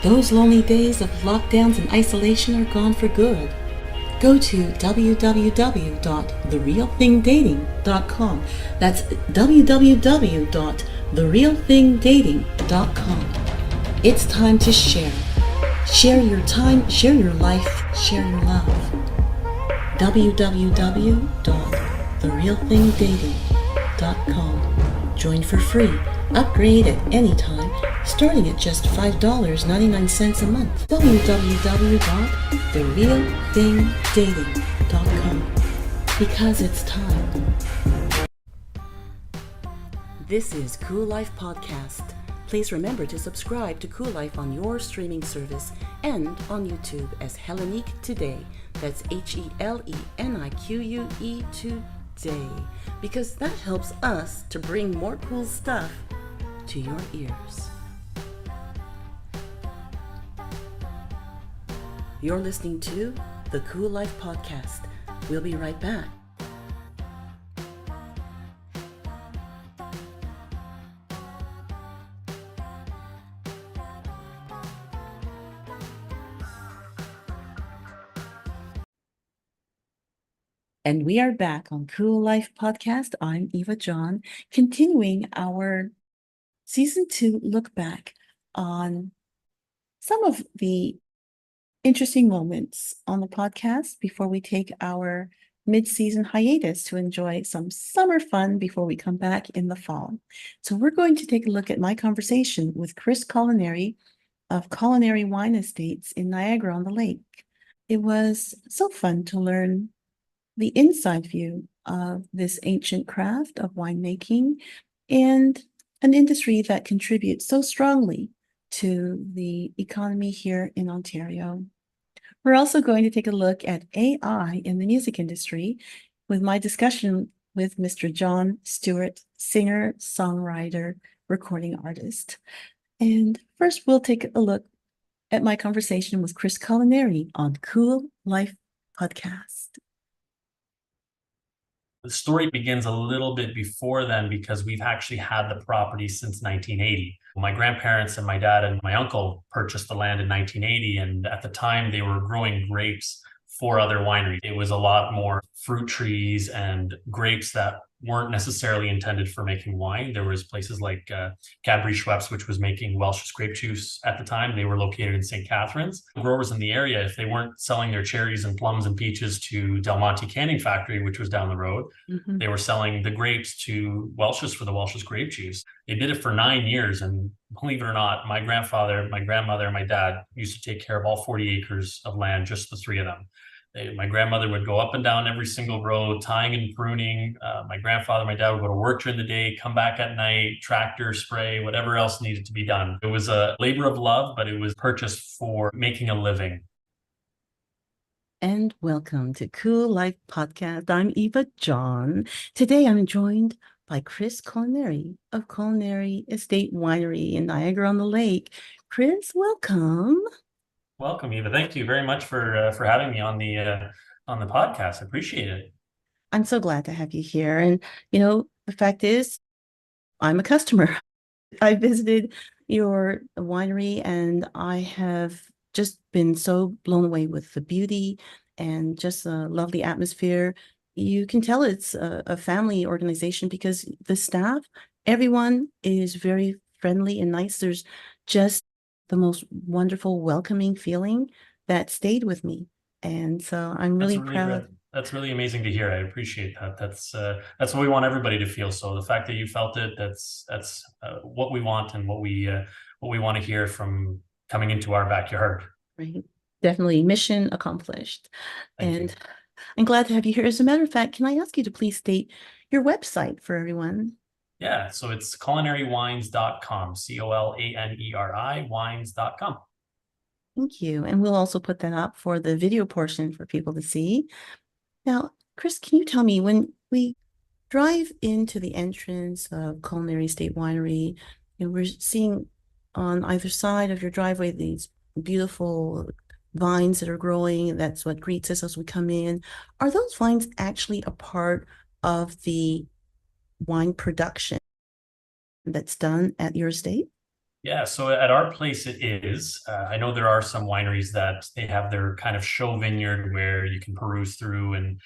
S1: Those lonely days of lockdowns and isolation are gone for good. Go to www.therealthingdating.com. That's www.therealthingdating.com. It's time to share. Share your time, share your life, share your love. www.therealthingdating.com. Join for free. Upgrade at any time, starting at just $5.99 a month. www.therealthingdating.com. Because it's time. This is CooLife Podcast. Please remember to subscribe to CooLife on your streaming service and on YouTube as Hellenique Today. That's HELENIQUE Today. Because that helps us to bring more cool stuff to your ears. You're listening to the CooLife Podcast. We'll be right back. And we are back on CooLife Podcast. I'm Eva John, continuing our Season 2 look back on some of the interesting moments on the podcast before we take our mid-season hiatus to enjoy some summer fun before we come back in the fall. So we're going to take a look at my conversation with Chris Colaneri of Colaneri Wine Estates in Niagara-on-the-Lake. It was so fun to learn the inside view of this ancient craft of winemaking and an industry that contributes so strongly to the economy here in Ontario. We're also going to take a look at AI in the music industry with my discussion with Mr. John Stuart, singer, songwriter, recording artist. And first, we'll take a look at my conversation with Chris Colaneri on CooLife Podcast.
S10: The story begins a little bit before then because we've actually had the property since 1980. My grandparents and my dad and my uncle purchased the land in 1980, and at the time they were growing grapes for other wineries. It was a lot more fruit trees and grapes that weren't necessarily intended for making wine. There was places like Cadbury Schweppes, which was making Welch's grape juice at the time. They were located in St. Catharines. Growers in the area, if they weren't selling their cherries and plums and peaches to Del Monte Canning Factory, which was down the road, they were selling the grapes to Welch's for the Welch's grape juice. They did it for 9 years, and believe it or not, my grandfather, my grandmother, and my dad used to take care of all 40 acres of land, just the three of them. My grandmother would go up and down every single row, tying and pruning. My grandfather, my dad would go to work during the day, come back at night, tractor, spray, whatever else needed to be done. It was a labor of love, but it was purchased for making a living.
S1: And welcome to CooLife Podcast. I'm Eva John. Today I'm joined by Chris Colaneri of Colaneri Estate Winery in Niagara-on-the-Lake. Chris, welcome.
S10: Welcome, Eva. Thank you very much for having me on the podcast. I appreciate it.
S1: I'm so glad to have you here. And, the fact is, I'm a customer. I visited your winery and I have just been so blown away with the beauty and just a lovely atmosphere. You can tell it's a family organization because the staff, everyone is very friendly and nice. There's just the most wonderful, welcoming feeling that stayed with me. And so I'm really proud.
S10: That's really amazing to hear. I appreciate that. That's what we want everybody to feel. So the fact that you felt it, that's what we want and what we want to hear from coming into our backyard.
S1: Right. Definitely mission accomplished.
S10: Thank you.
S1: I'm glad to have you here. As a matter of fact, can I ask you to please state your website for everyone?
S10: Yeah, so it's culinarywines.com, COLANERI wines.com.
S1: Thank you. And we'll also put that up for the video portion for people to see. Now, Chris, can you tell me, when we drive into the entrance of Colaneri Estate Winery, we're seeing on either side of your driveway these beautiful vines that are growing. That's what greets us as we come in. Are those vines actually a part of the wine production that's done at your estate?
S10: Yeah, so at our place it is. I know there are some wineries that they have their kind of show vineyard where you can peruse through and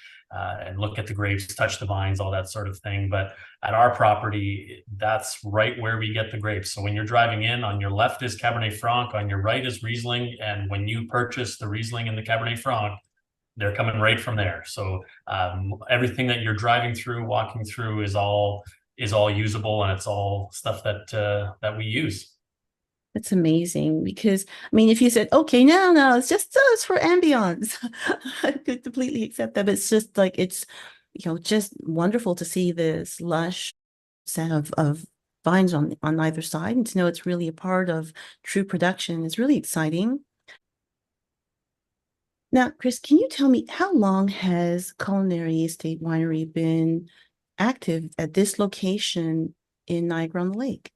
S10: look at the grapes, touch the vines, all that sort of thing. But at our property, that's right where we get the grapes. So when you're driving in, on your left is Cabernet Franc, on your right is Riesling, and when you purchase the Riesling and the Cabernet Franc, they're coming right from there. So everything that you're driving through, walking through, is all usable, and it's all stuff that we use.
S1: That's amazing because, I mean, if you said, okay, no, it's just it's for ambience, I could completely accept that. But it's just like, it's, just wonderful to see this lush set of vines on either side, and to know it's really a part of true production is really exciting. Now, Chris, can you tell me, how long has Colaneri Estate Winery been active at this location in Niagara-on-the-Lake?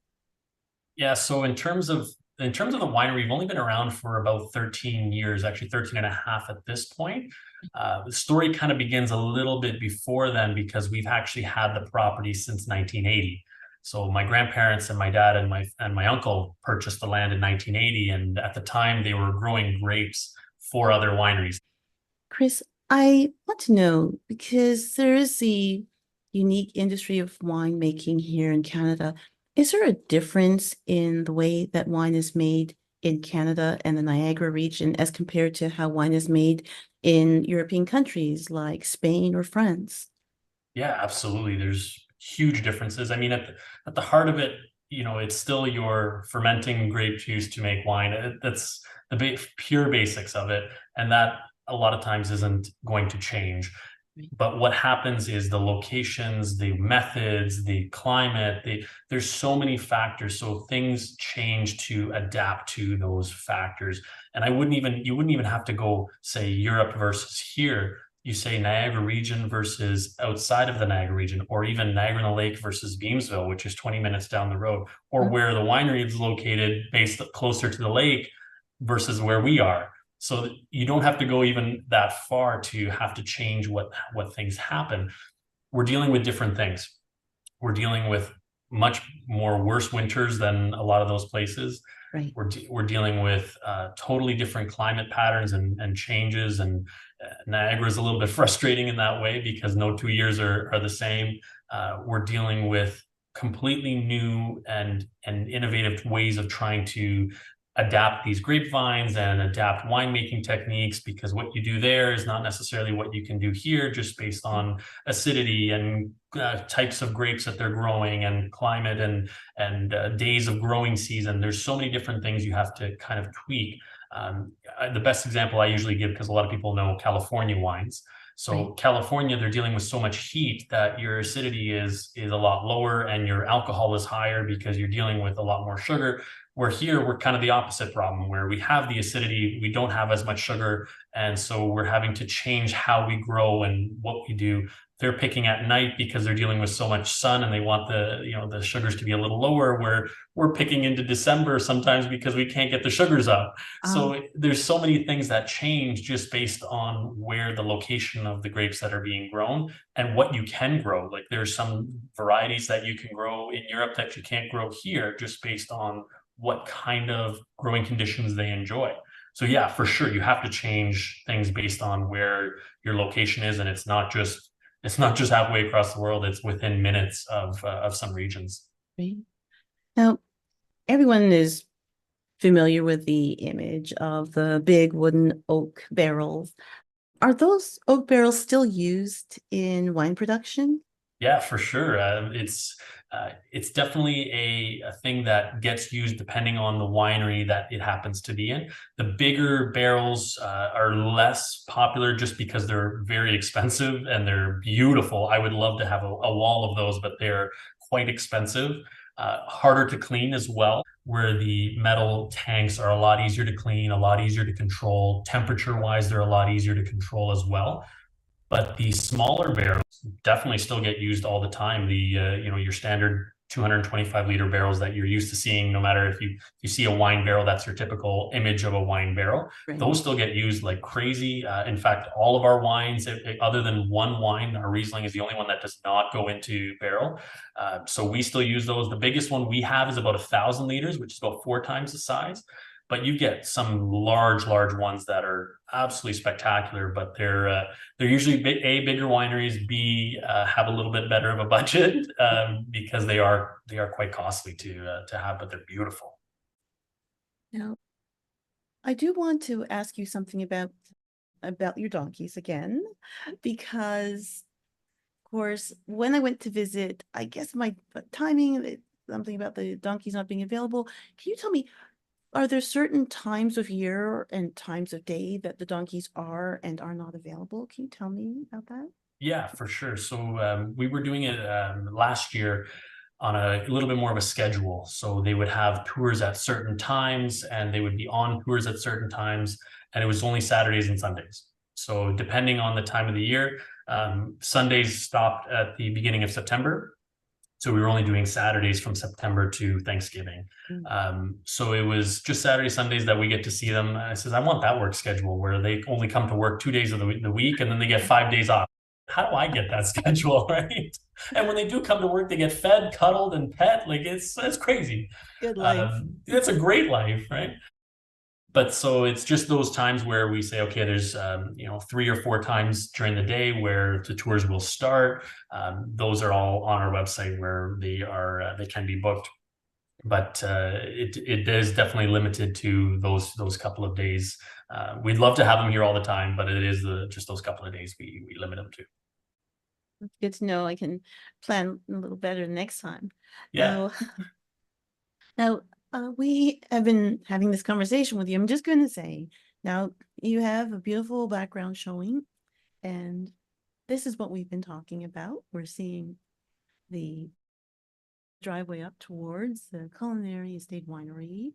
S10: Yeah, so in terms of the winery, we've only been around for about 13 years, actually 13 and a half at this point. The story kind of begins a little bit before then, because we've actually had the property since 1980. So my grandparents and my dad and my uncle purchased the land in 1980, and at the time they were growing grapes for other wineries.
S1: Chris, I want to know, because there is the unique industry of winemaking here in Canada. Is there a difference in the way that wine is made in Canada and the Niagara region as compared to how wine is made in European countries like Spain or France?
S10: Yeah, absolutely. There's huge differences. I mean, at the heart of it, it's still you're fermenting grape juice to make wine. That's the pure basics of it, and that a lot of times isn't going to change. But what happens is the locations, the methods, the climate, there's so many factors. So things change to adapt to those factors. And you wouldn't even have to go, say, Europe versus here. You say Niagara region versus outside of the Niagara region, or even Niagara-on-the-Lake versus Beamsville, which is 20 minutes down the road, or where the winery is located based closer to the lake versus where we are. So you don't have to go even that far to have to change what things happen. We're dealing with different things. We're dealing with much more worse winters than a lot of those places.
S1: Right.
S10: We're dealing with totally different climate patterns and changes. And Niagara is a little bit frustrating in that way, because no 2 years are the same. We're dealing with completely new and innovative ways of trying to adapt these grapevines and adapt winemaking techniques, because what you do there is not necessarily what you can do here, just based on acidity and types of grapes that they're growing, and climate and days of growing season. There's so many different things you have to kind of tweak. The best example I usually give, because a lot of people know California wines. So California, they're dealing with so much heat that your acidity is a lot lower, and your alcohol is higher because you're dealing with a lot more sugar. Where here, we're kind of the opposite problem, where we have the acidity, we don't have as much sugar, and so we're having to change how we grow and what we do. They're picking at night because they're dealing with so much sun, and they want the sugars to be a little lower, where we're picking into December sometimes because we can't get the sugars up. So there's so many things that change just based on where the location of the grapes that are being grown and what you can grow. Like, there's some varieties that you can grow in Europe that you can't grow here, just based on what kind of growing conditions they enjoy. So yeah, for sure, you have to change things based on where your location is, and it's not just halfway across the world. It's within minutes of some regions.
S1: Right. Now, everyone is familiar with the image of the big wooden oak barrels. Are those oak barrels still used in wine production?
S10: Yeah, for sure. It's definitely a thing that gets used depending on the winery that it happens to be in. The bigger barrels are less popular, just because they're very expensive and they're beautiful. I would love to have a wall of those, but they're quite expensive. Harder to clean as well, where the metal tanks are a lot easier to clean, a lot easier to control. Temperature-wise, they're a lot easier to control as well. But the smaller barrels definitely still get used all the time. Your standard 225 liter barrels that you're used to seeing. No matter if you see a wine barrel, that's your typical image of a wine barrel.
S1: Right.
S10: Those still get used like crazy. In fact, all of our wines, other than one wine, our Riesling is the only one that does not go into barrel. So we still use those. The biggest one we have is about 1,000 liters, which is about 4 times the size. But you get some large ones that are absolutely spectacular, but they're usually bigger wineries, B, have a little bit better of a budget, because they are quite costly to have, but they're beautiful.
S1: Now, I do want to ask you something about your donkeys again, because of course, when I went to visit, I guess my timing, something about the donkeys not being available. Can you tell me, are there certain times of year and times of day that the donkeys are and are not available? Can you tell me about that?
S10: Yeah, for sure. So we were doing it last year on a little bit more of a schedule. So they would have tours at certain times and they would be on tours at certain times. And it was only Saturdays and Sundays. So depending on the time of the year, Sundays stopped at the beginning of September. So we were only doing Saturdays from September to Thanksgiving. So it was just Saturday, Sundays that we get to see them. I says, I want that work schedule where they only come to work 2 days of the week and then they get 5 days off. How do I get that schedule, right? And when they do come to work, they get fed, cuddled, and pet. Like it's crazy.
S1: Good life.
S10: It's a great life, right? But so it's just those times where we say, okay, there's 3 or 4 times during the day where the tours will start. Those are all on our website where they can be booked. But it is definitely limited to those couple of days. We'd love to have them here all the time, but it is just those couple of days we limit them to.
S1: It's good to know. I can plan a little better next time.
S10: Yeah.
S1: Now, we have been having this conversation with you. I'm just going to say, now you have a beautiful background showing, and this is what we've been talking about. We're seeing the driveway up towards the Colaneri Estate Winery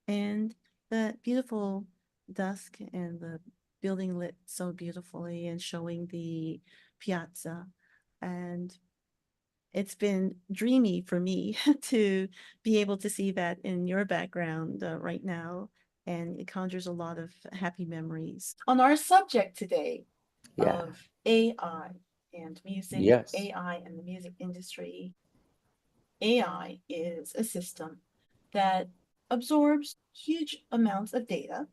S1: and the beautiful dusk and the building lit so beautifully and showing the piazza. And it's been dreamy for me to be able to see that in your background right now. And it conjures a lot of happy memories. On our subject today of AI and music, AI and the music industry. AI is a system that absorbs huge amounts of data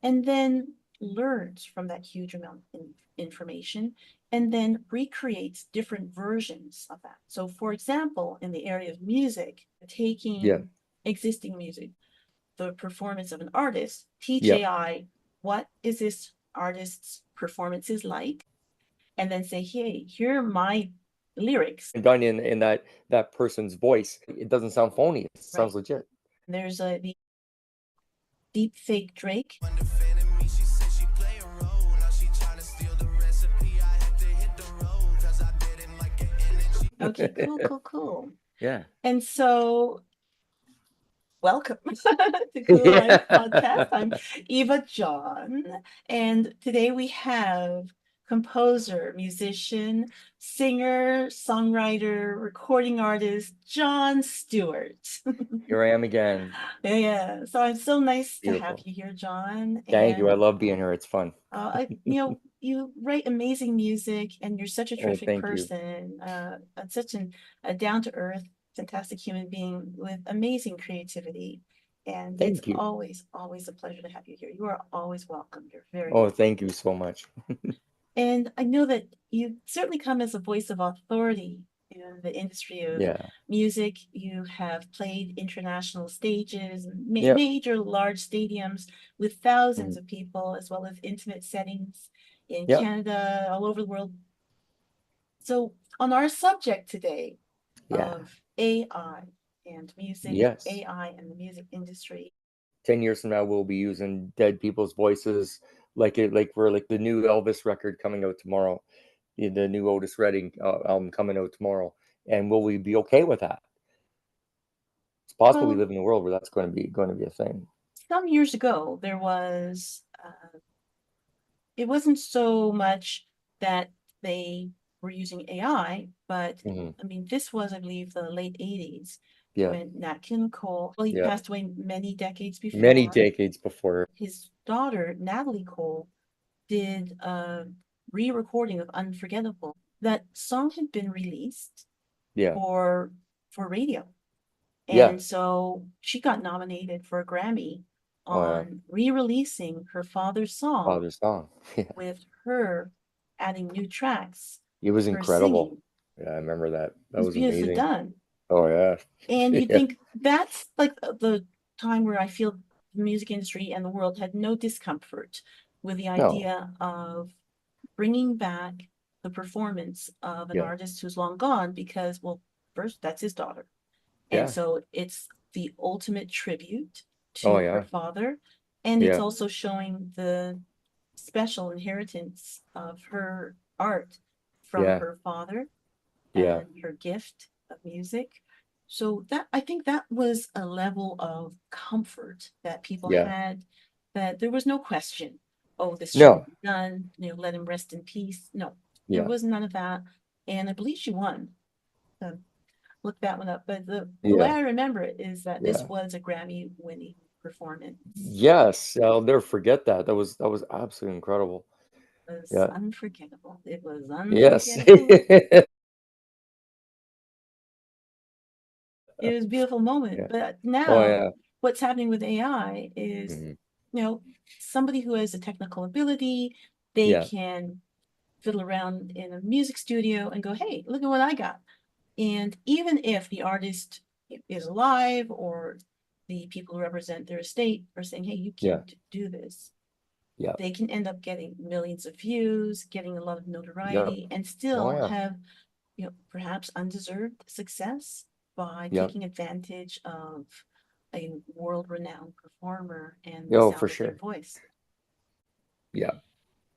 S1: and then learns from that huge amount of information and then recreates different versions of that. So for example, in the area of music, taking existing music, the performance of an artist, teach AI, what is this artist's performances like? And then say, hey, here are my lyrics.
S2: And done in that person's voice. It doesn't sound phony. It sounds legit.
S1: There's the deep fake Drake. Okay, cool.
S2: Yeah.
S1: And so, welcome to CooLife Podcast. I'm Eva John, and today we have composer, musician, singer, songwriter, recording artist, John Stuart.
S2: Here I am again.
S1: Yeah, so it's so nice to have you here, John.
S2: Thank you. I love being here. It's fun.
S1: You write amazing music, and you're such a terrific person. Such a down-to-earth, fantastic human being with amazing creativity. And it's always a pleasure to have you here. You are always welcome. You're very welcome.
S2: Thank you so much.
S1: And I know that you certainly come as a voice of authority in the industry of music. You have played international stages, major large stadiums with thousands of people, as well as intimate settings in Canada, all over the world. So on our subject today of AI and music, AI and the music industry.
S2: 10 years from now, we'll be using dead people's voices like we're like the new Elvis record coming out tomorrow, the new Otis Redding album coming out tomorrow. And will we be okay with that? It's possible we live in a world where that's going to be a thing.
S1: Some years ago, there was, it wasn't so much that they were using AI, but
S2: Mhm.
S1: I mean, this was, I believe, the late 80s
S2: Yeah.
S1: when Nat King Cole, well, he
S2: Yeah.
S1: passed away many decades before.
S2: Many decades before.
S1: His daughter, Natalie Cole, did a re-recording of Unforgettable. That song had been released
S2: Yeah.
S1: for radio.
S2: Yeah.
S1: And so she got nominated for a Grammy
S2: Oh, yeah.
S1: on re-releasing her father's song
S2: Father's song. Yeah.
S1: with her adding new tracks.
S2: It was
S1: her
S2: incredible.
S1: singing.
S2: Yeah, I remember that.
S1: It
S2: That
S1: was
S2: was
S1: beautifully
S2: amazing.
S1: done.
S2: Oh, yeah.
S1: And you
S2: Yeah.
S1: think that's like the time where I feel the music industry and the world had no discomfort with the
S2: No.
S1: idea of bringing back the performance of an
S2: Yeah.
S1: artist who's long gone because, well, first, that's his daughter.
S2: Yeah.
S1: And so it's the ultimate tribute to
S2: Oh,
S1: her
S2: yeah.
S1: father. And it's
S2: Yeah.
S1: also showing the special inheritance of her art from
S2: Yeah.
S1: her father
S2: Yeah.
S1: and her gift of music. So that, I think that was a level of comfort that people
S2: Yeah.
S1: had, that there was no question, oh, this
S2: No.
S1: shouldn't be done, let him rest in peace. No,
S2: Yeah.
S1: there was none of that. And I believe she won. Look that one up. But the way
S2: Yeah.
S1: I remember it is that this
S2: Yeah.
S1: was a Grammy winning performance.
S2: Yes, I'll never forget that. That was absolutely incredible.
S1: It was
S2: Yeah.
S1: unforgettable. It was
S2: Yes.
S1: unforgettable. It was a beautiful moment.
S2: Yeah.
S1: But
S2: Oh,
S1: now
S2: yeah.
S1: what's happening with AI is,
S2: Mhm.
S1: somebody who has a technical ability, they
S2: Yeah.
S1: can fiddle around in a music studio and go, hey, look at what I got. And even if the artist is alive or the people who represent their estate are saying, hey, you
S2: Yeah.
S1: can't do this,
S2: Yeah.
S1: they can end up getting millions of views, getting a lot of
S2: Yep.
S1: notoriety, and
S2: Oh,
S1: still
S2: yeah.
S1: have, perhaps undeserved success by
S2: Yep.
S1: taking advantage of a world-renowned performer and the
S2: Oh,
S1: sound
S2: for
S1: of their
S2: sure.
S1: voice.
S2: Yeah.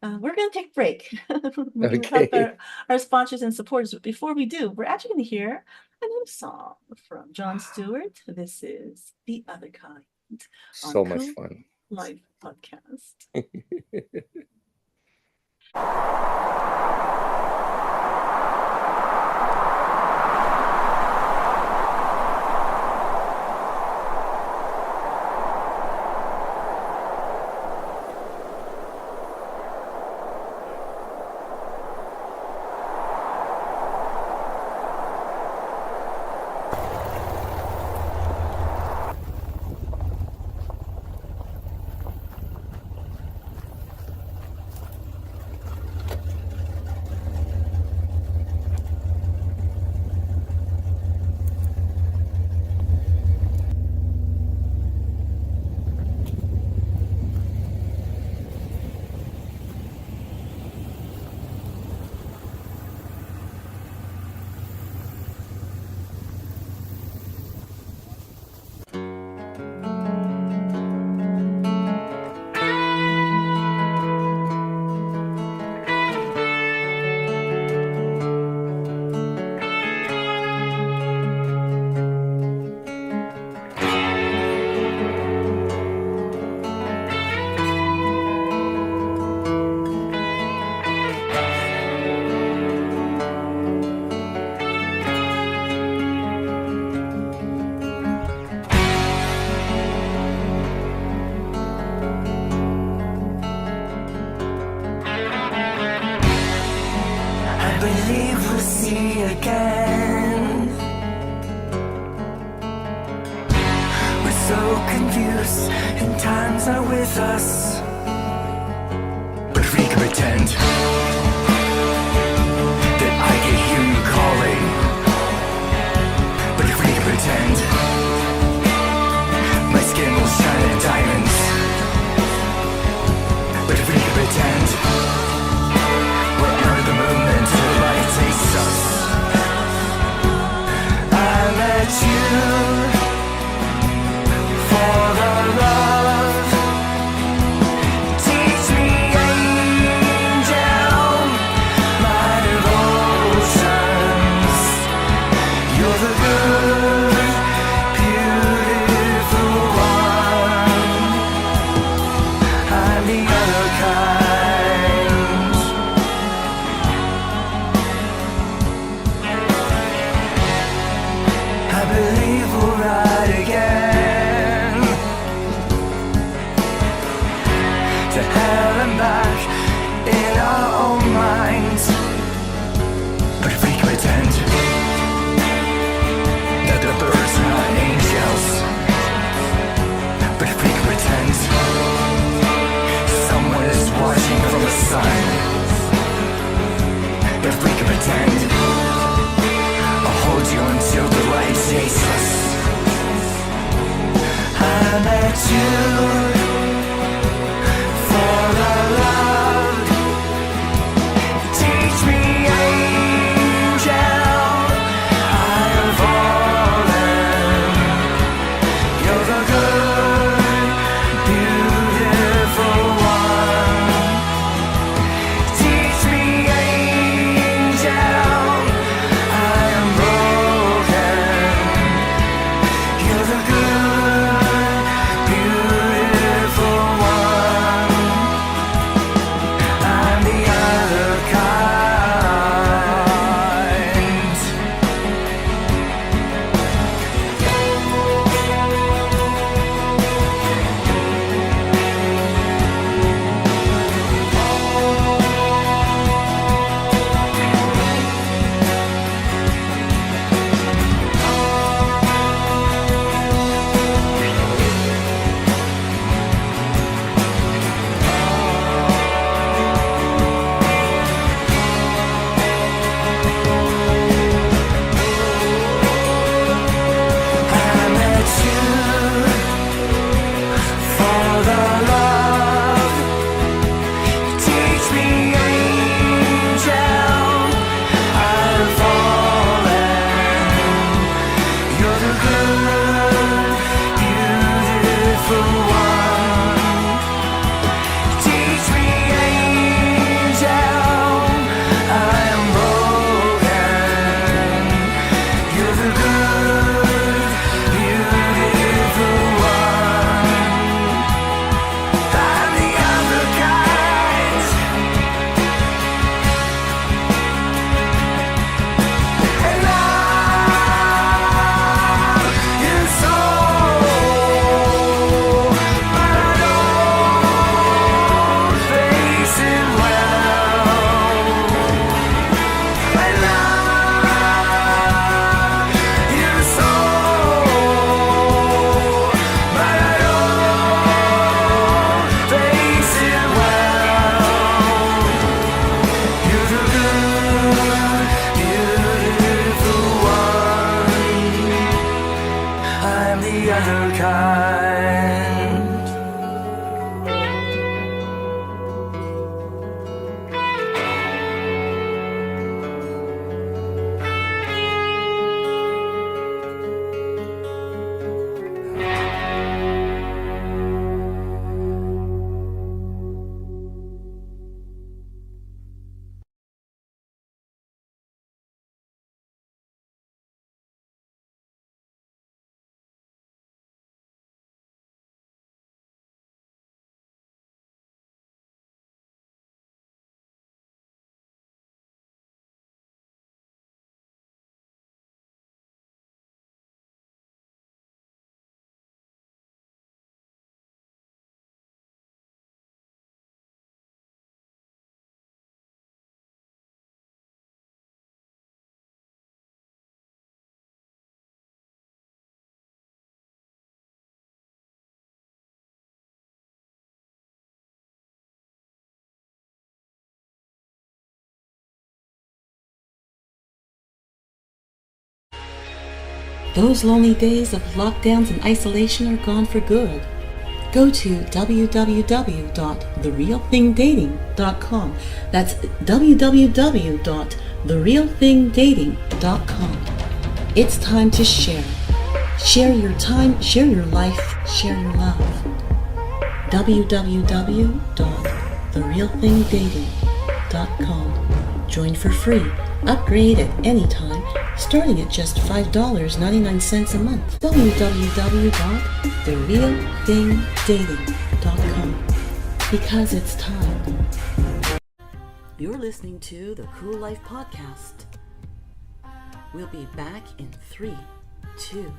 S1: We're going to take a break. We're going to talk
S2: Okay.
S1: about our sponsors and supporters. But before we do, we're actually going to hear a new song from Jon Stewart. This is The Other Kind on
S2: So much fun.
S1: CooLife Podcast.
S5: again. We're so confused, and times are with us. But if we can pretend that I can hear you calling, but if we can pretend my skin will shine like diamonds, but if we can pretend we're under the moon until the light takes us, I let you for the love. Teach me, angel, the other kind.
S1: Those lonely days of lockdowns and isolation are gone for good. Go to www.therealthingdating.com. That's www.therealthingdating.com. It's time to share. Share your time, share your life, share your love. www.therealthingdating.com. Join for free. Upgrade at any time, starting at just $5.99 a month. www.therealthingdating.com. Because it's time. You're listening to the CooLife Podcast. We'll be back in 3, 2,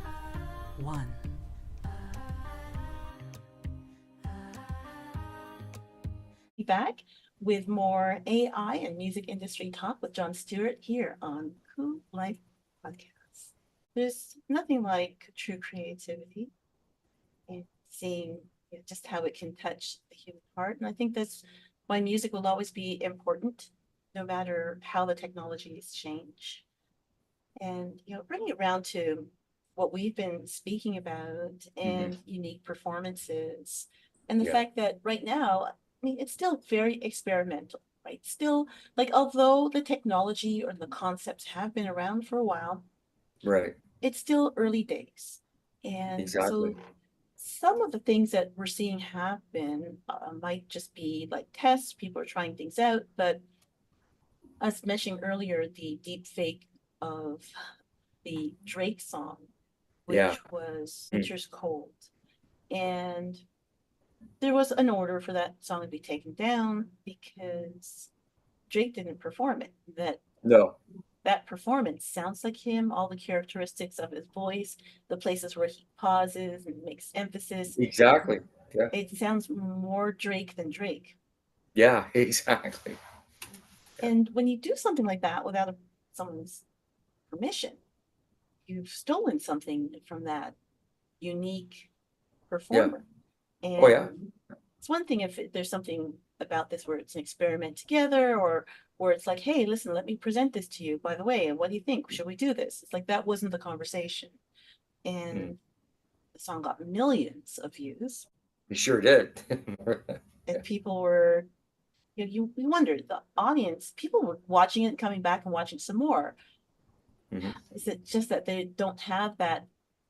S1: 1. Back with more AI and music industry talk with John Stuart here on CooLife Podcast. There's nothing like true creativity and seeing just how it can touch the human heart. And I think that's why music will always be important, no matter how the technologies change. And, bringing it around to what we've been speaking about and unique performances, and the fact that right now, it's still very experimental, right? Still, although the technology or the concepts have been around for a while,
S2: Right.
S1: it's still early days. And
S2: Exactly.
S1: so some of the things that we're seeing happen might just be like tests. People are trying things out, but as mentioned earlier, the deep fake of the Drake song, which was Winter's Cold. And there was an order for that song to be taken down because Drake didn't perform it. That performance sounds like him, all the characteristics of his voice, the places where he pauses and makes emphasis.
S2: Exactly. Yeah.
S1: It sounds more Drake than Drake.
S2: Yeah, exactly.
S1: And when you do something like that without someone's permission, you've stolen something from that unique performer. And
S2: Oh, yeah.
S1: it's one thing if there's something about this where it's an experiment together, or where it's like, hey, listen, let me present this to you, by the way, and what do you think? Should we do this? It's like that wasn't the conversation. And the song got millions of views.
S2: You sure did.
S1: And people were, you wondered, the audience, people were watching it, coming back and watching some more. Is it just that they don't have that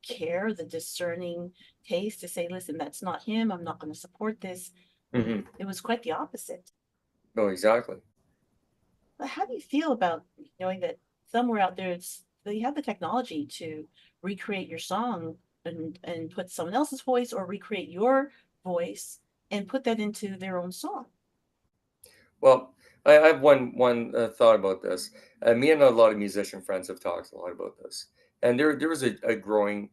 S1: care, the discerning taste to say, listen, that's not him, I'm not going to support this? It was quite the opposite.
S2: Oh, exactly.
S1: But how do you feel about knowing that somewhere out there they have the technology to recreate your song and put someone else's voice, or recreate your voice and put that into their own song?
S2: Well, I have one thought about this. Me and a lot of musician friends have talked a lot about this, and there was a growing,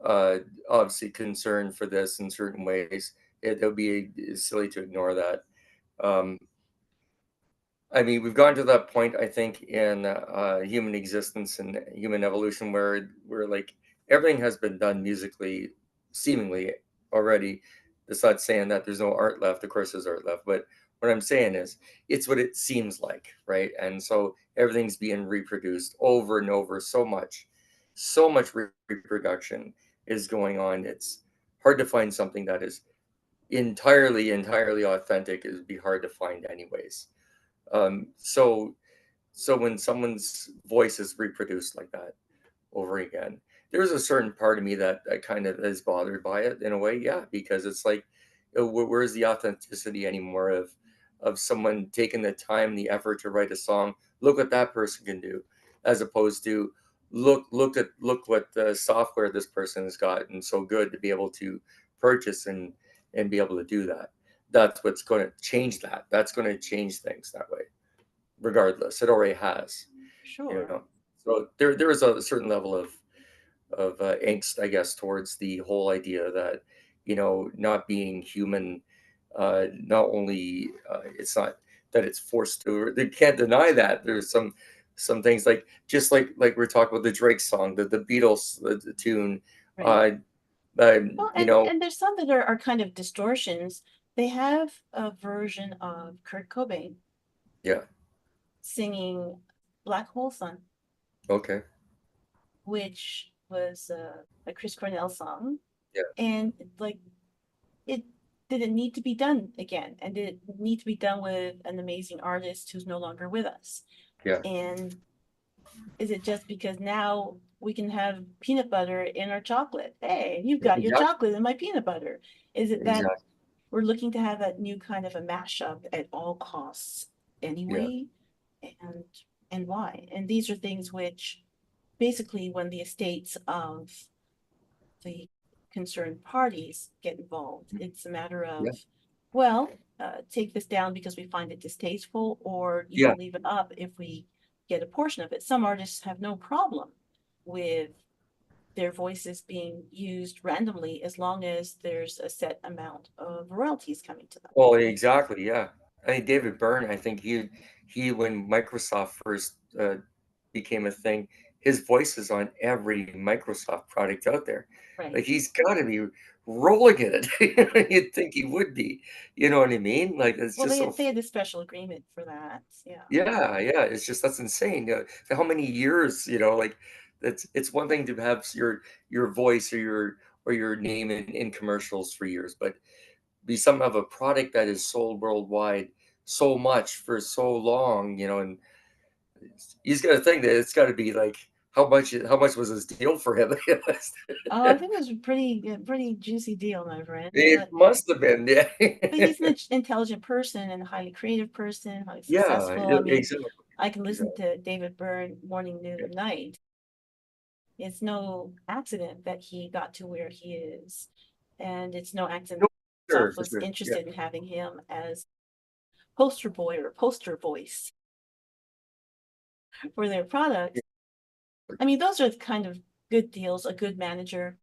S2: obviously, concern for this in certain ways. It would be silly to ignore that. I mean, we've gotten to that point, I think, in human existence and human evolution where like everything has been done musically, seemingly already. That's not saying that there's no art left. Of course, there's art left, but what I'm saying is it's what it seems like, right? And so everything's being reproduced over and over, so much reproduction is going on. It's hard to find something that is entirely authentic. It would be hard to find anyways. So when someone's voice is reproduced like that over again, there's a certain part of me that kind of is bothered by it in a way. Yeah, because it's like, where's the authenticity anymore of someone taking the time, the effort to write a song? Look what that person can do, as opposed to look what the software this person has gotten so good to be able to purchase and be able to do that. That's what's going to change that. That's going to change things that way. Regardless, it already has.
S1: Sure.
S2: So there is a certain level of angst, I guess, towards the whole idea that, not being human, not only it's not that it's forced to. They can't deny that there's some things like, just like we're talking about the Drake song, the Beatles, the tune.
S1: Right. Well,
S2: You know,
S1: and there's some that are kind of distortions. They have a version of Kurt Cobain
S2: yeah,
S1: singing Black Hole Sun,
S2: okay,
S1: which was a Chris Cornell song.
S2: yeah,
S1: And like, it did it need to be done again? And did it need to be done with an amazing artist who's no longer with us?
S2: yeah,
S1: And is it just because now we can have peanut butter in our chocolate? Hey, you've got your
S2: exactly,
S1: chocolate in my peanut butter. Is it that
S2: exactly,
S1: we're looking to have that new kind of a mashup at all costs
S2: yeah,
S1: anyway? And why? And these are things which basically, when the estates of the concerned parties get involved, it's a matter of,
S2: yeah,
S1: well, take this down because we find it distasteful, or you
S2: yeah.
S1: can leave it up if we get a portion of it. Some artists have no problem with their voices being used randomly as long as there's a set amount of royalties coming to them.
S2: Well, exactly, yeah. I mean, David Byrne, I think he when Microsoft first became a thing, his voice is on every Microsoft product out there.
S1: Right.
S2: Like, he's got to be rolling in it. You'd think he would be. You know what I mean? Like, it's
S1: Well,
S2: just so.
S1: they had a special agreement for that. Yeah.
S2: Yeah, yeah. It's just, that's insane. For how many years? Like, it's one thing to have your voice or your name in commercials for years, but be some of a product that is sold worldwide so much for so long, and he's got to think that it's got to be like, how much was this deal for him?
S1: Oh, I think it was a pretty juicy deal, my friend.
S2: It must have been, yeah.
S1: But he's an intelligent person and a highly creative person, highly
S2: Yeah,
S1: successful. I mean,
S2: exactly,
S1: I can listen
S2: exactly.
S1: to David Byrne morning, noon, and night. It's no accident that he got to where he is. And it's no accident
S2: No,
S1: that
S2: sure,
S1: Microsoft
S2: for
S1: was
S2: sure. Yeah,
S1: interested in having him as poster boy or poster voice for their product.
S2: yeah,
S1: I mean, those are the kind of good deals a good manager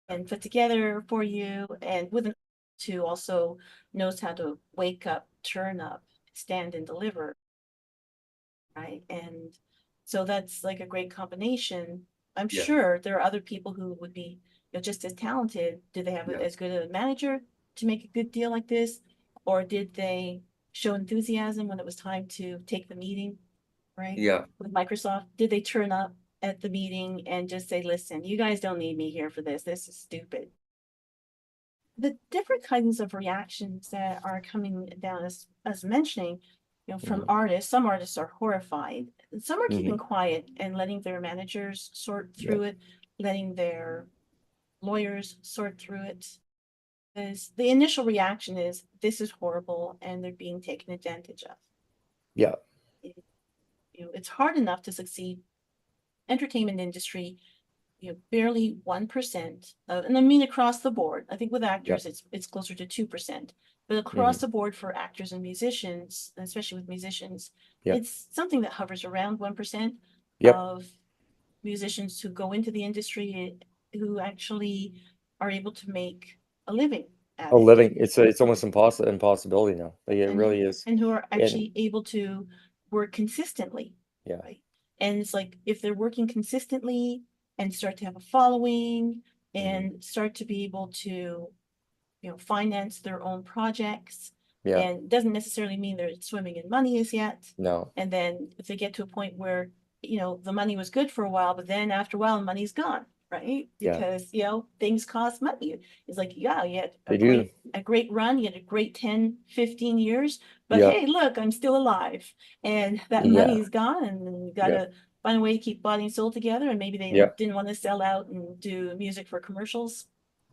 S1: can put together for you, and with an to also knows how to wake up, turn up, stand and deliver, right? And so that's like a great combination. I'm
S2: yeah,
S1: sure there are other people who would be, just as talented. Do they have
S2: yeah,
S1: as good a manager to make a good deal like this? Or did they show enthusiasm when it was time to take the meeting, right?
S2: yeah,
S1: With Microsoft, did they turn up at the meeting and just say, listen, you guys don't need me here for this. This is stupid. The different kinds of reactions that are coming down as mentioning, from
S3: Mhm.
S1: artists, some artists are horrified. Some are keeping
S3: Mhm.
S1: quiet and letting their managers sort
S3: Yeah.
S1: through it, letting their lawyers sort through it. Is the initial reaction is this is horrible and they're being taken advantage of.
S3: Yeah.
S1: It's hard enough to succeed. Entertainment industry, barely 1% of, and I mean across the board. I think with
S3: Yeah.
S1: actors, it's closer to 2%, but across
S3: Mhm.
S1: the board for actors and musicians, and especially with musicians,
S3: Yep.
S1: it's something that hovers around 1%
S3: Yep.
S1: of musicians who go into the industry who actually are able to make a living at
S3: A
S1: it,
S3: living, it's almost impossibility now. Like, it
S1: and
S3: really is.
S1: and who are
S3: And
S1: actually able to work consistently.
S3: yeah.
S1: Right. And it's like, if they're working consistently and start to have a following
S3: Mhm.
S1: and start to be able to, finance their own projects,
S3: Yeah.
S1: and doesn't necessarily mean they're swimming in money as yet.
S3: No.
S1: And then if they get to a point where, the money was good for a while, but then after a while, the money's gone. right?
S3: Yeah.
S1: Because, things cost money. It's like, yeah, you had
S3: They do.
S1: a great run, you had a great 10, 15 years, but
S3: Yeah.
S1: hey, look, I'm still alive. And that
S3: Yeah.
S1: money's gone, and you gotta find a way to keep body and soul together. And maybe they
S3: Yep.
S1: didn't want to sell out and do music for commercials,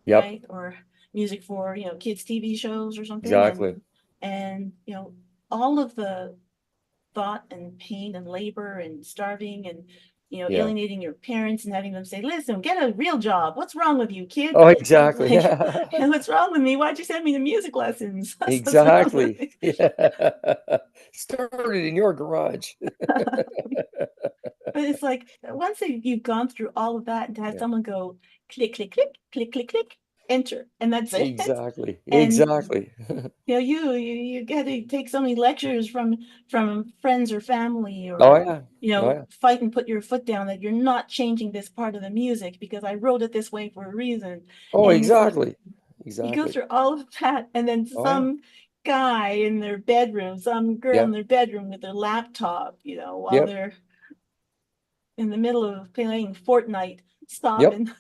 S3: Yep.
S1: right? Or music for, kids' TV shows or something.
S3: Exactly.
S1: And all of the thought and pain and labor and starving and
S3: Yeah.
S1: alienating your parents and having them say, listen, get a real job. What's wrong with you, kid?
S3: Oh, exactly.
S1: Like,
S3: Yeah.
S1: what's wrong with me? Why'd you send me to music lessons? That's what's wrong with
S3: Exactly.
S1: me.
S3: Yeah. Started in your garage.
S1: But it's like, once you've gone through all of that, and to have
S3: Yeah.
S1: someone go click, click, click, click, click, click, enter, and that's it.
S3: Exactly.
S1: And
S3: Exactly.
S1: you got to take so many lectures from friends or family,
S3: Oh
S1: or
S3: yeah. Oh yeah.
S1: fight and put your foot down that you're not changing this part of the music because I wrote it this way for a reason.
S3: Oh,
S1: And it's like,
S3: exactly.
S1: you go
S3: Exactly.
S1: through all of that, and then
S3: Oh yeah.
S1: some guy in their bedroom, some girl in
S3: Yep.
S1: their bedroom with their laptop, while
S3: Yep.
S1: they're in the middle of playing Fortnite, stop
S3: Yep.
S1: and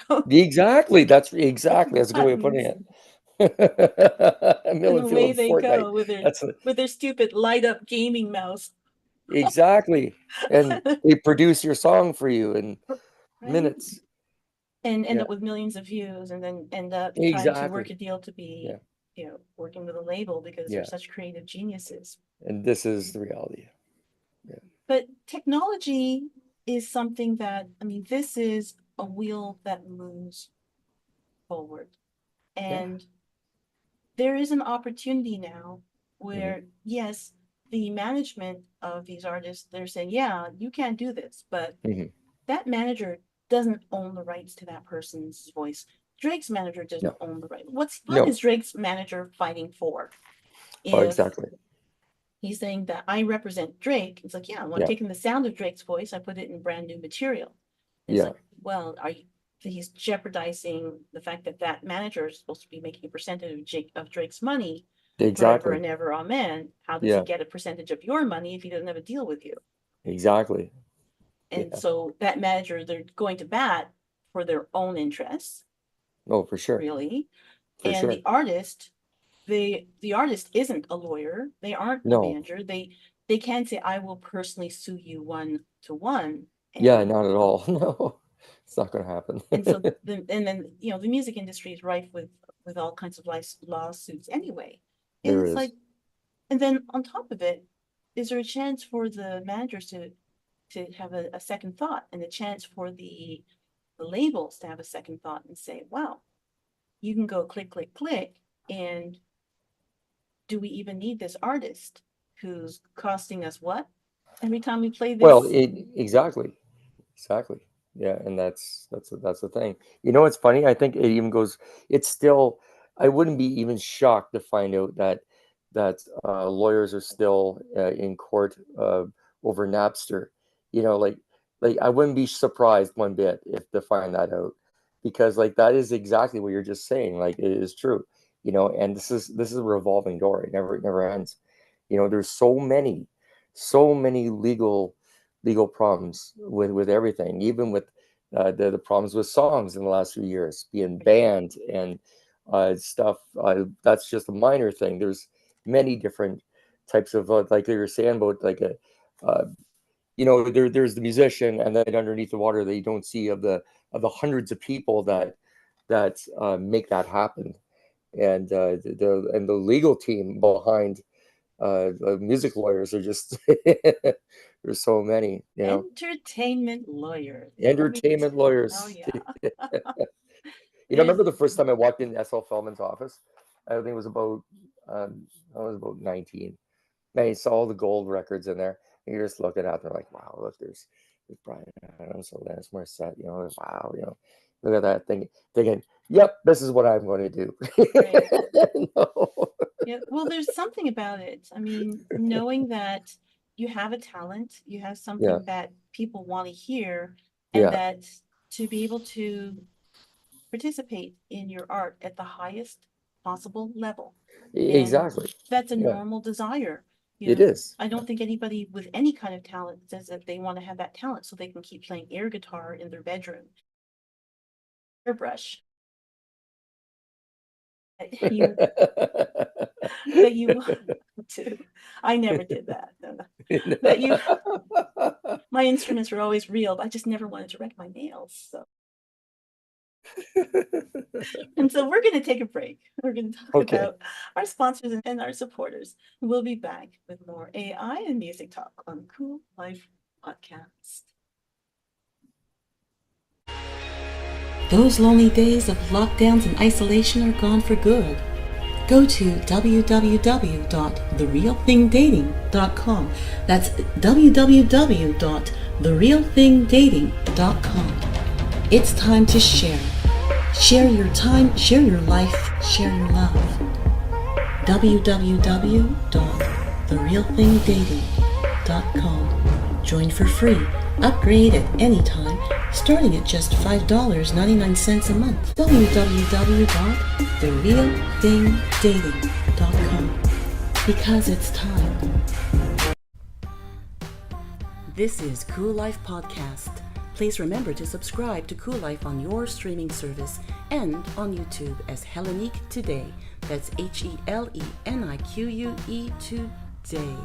S1: go
S3: Exactly. That's a good way of putting
S1: buttons,
S3: it.
S1: and
S3: Middle
S1: away
S3: field of
S1: they
S3: Fortnite.
S1: go with
S3: That's a,
S1: their stupid light up gaming mouse.
S3: exactly. And they produce your song for you in
S1: Right?
S3: minutes.
S1: And end
S3: Yeah.
S1: up with millions of views, and then end up trying to work
S3: Exactly.
S1: a deal to be,
S3: Yeah.
S1: working with a label because they're
S3: Yeah.
S1: such creative geniuses.
S3: And this is the reality. Yeah.
S1: But technology is something that, I mean, this is a wheel that moves forward.
S3: Yeah.
S1: And there is an opportunity now where, yes, the management of these artists, they're saying, yeah, you can't do this, but
S3: Mhm.
S1: that manager doesn't own the rights to that person's voice. Drake's manager doesn't
S3: No.
S1: own the right. What
S3: No.
S1: is Drake's manager fighting for?
S3: Oh,
S1: If
S3: exactly.
S1: he's saying that I represent Drake, it's like, yeah, I'm
S3: Yeah.
S1: taking the sound of Drake's voice, I put it in brand new material. It's
S3: Yeah.
S1: like, well, he's jeopardizing the fact that that manager is supposed to be making a percentage of Drake's money forever
S3: Exactly.
S1: and ever, amen. How does
S3: Yeah.
S1: he get a percentage of your money if he doesn't have a deal with you?
S3: Exactly.
S1: And
S3: Yeah.
S1: so that manager, they're going to bat for their own interests,
S3: Oh, for sure.
S1: really.
S3: For
S1: And
S3: sure.
S1: the artist, the artist isn't a lawyer. They aren't a
S3: No.
S1: manager. They can't say, I will personally sue you 1-to-1.
S3: Yeah,
S1: And
S3: not at all. No. It's not going to happen.
S1: and so then the music industry is rife with all kinds of lawsuits anyway. And
S3: There
S1: it's
S3: is.
S1: like, and then on top of it, is there a chance for the managers to have a second thought, and a chance for the labels to have a second thought and say, wow, you can go click, click, click, and do we even need this artist who's costing us what every time we play
S3: Well,
S1: this?
S3: exactly. Exactly. Yeah, and that's the thing. You know, it's funny. I think it even goes. It's still. I wouldn't be even shocked to find out that lawyers are still in court over Napster. You know, like I wouldn't be surprised one bit if to find that out, because like that is exactly what you're just saying. Like it is true. You know, and this is a revolving door. It never ends. You know, there's so many legal problems with everything, even with the problems with songs in the last few years being banned and stuff. That's just a minor thing. There's many different types of like you were saying about like there's the musician, and then underneath the water that you don't see of the hundreds of people that make that happen, and the legal team behind the music lawyers are just there's so many,
S1: Entertainment lawyers.
S3: entertainment
S1: Oh
S3: lawyers.
S1: yeah.
S3: I remember the first time I walked in S.L. Feldman's office. I think it was I was about 19. Man, you saw all the gold records in there, and you're just looking at them like, wow, look, there's Brian Adams, Alanis Morissette, wow, look at that thing, thinking, yep, this is what I'm going to do.
S1: Right.
S3: No.
S1: Yeah, well, there's something about it. I mean, knowing that you have a talent, you have
S3: Yeah,
S1: something that people want to hear, and
S3: yeah,
S1: that to be able to participate in your art at the highest possible level. And
S3: exactly.
S1: that's a
S3: Yeah,
S1: normal desire.
S3: it is.
S1: I don't think anybody with any kind of talent says that they want to have that talent so they can keep playing air guitar in their bedroom. Airbrush. You that you want to. I never did that. That you my instruments were always real, but I just never wanted to wreck my nails. So and so we're gonna take a break. We're gonna talk
S3: Okay.
S1: about our sponsors and our supporters. We'll be back with more AI and music talk on Cool Life Podcast. Those lonely days of lockdowns and isolation are gone for good. Go to www.therealthingdating.com. That's www.therealthingdating.com. It's time to share. Share your time, share your life, share your love. www.therealthingdating.com. Join for free. Upgrade at any time, starting at just $5.99 a month. www.therealthingdating.com. Because it's time. This is CooLife Podcast. Please remember to subscribe to CooLife on your streaming service and on YouTube as Hellenique Today. That's HELENIQUE Today.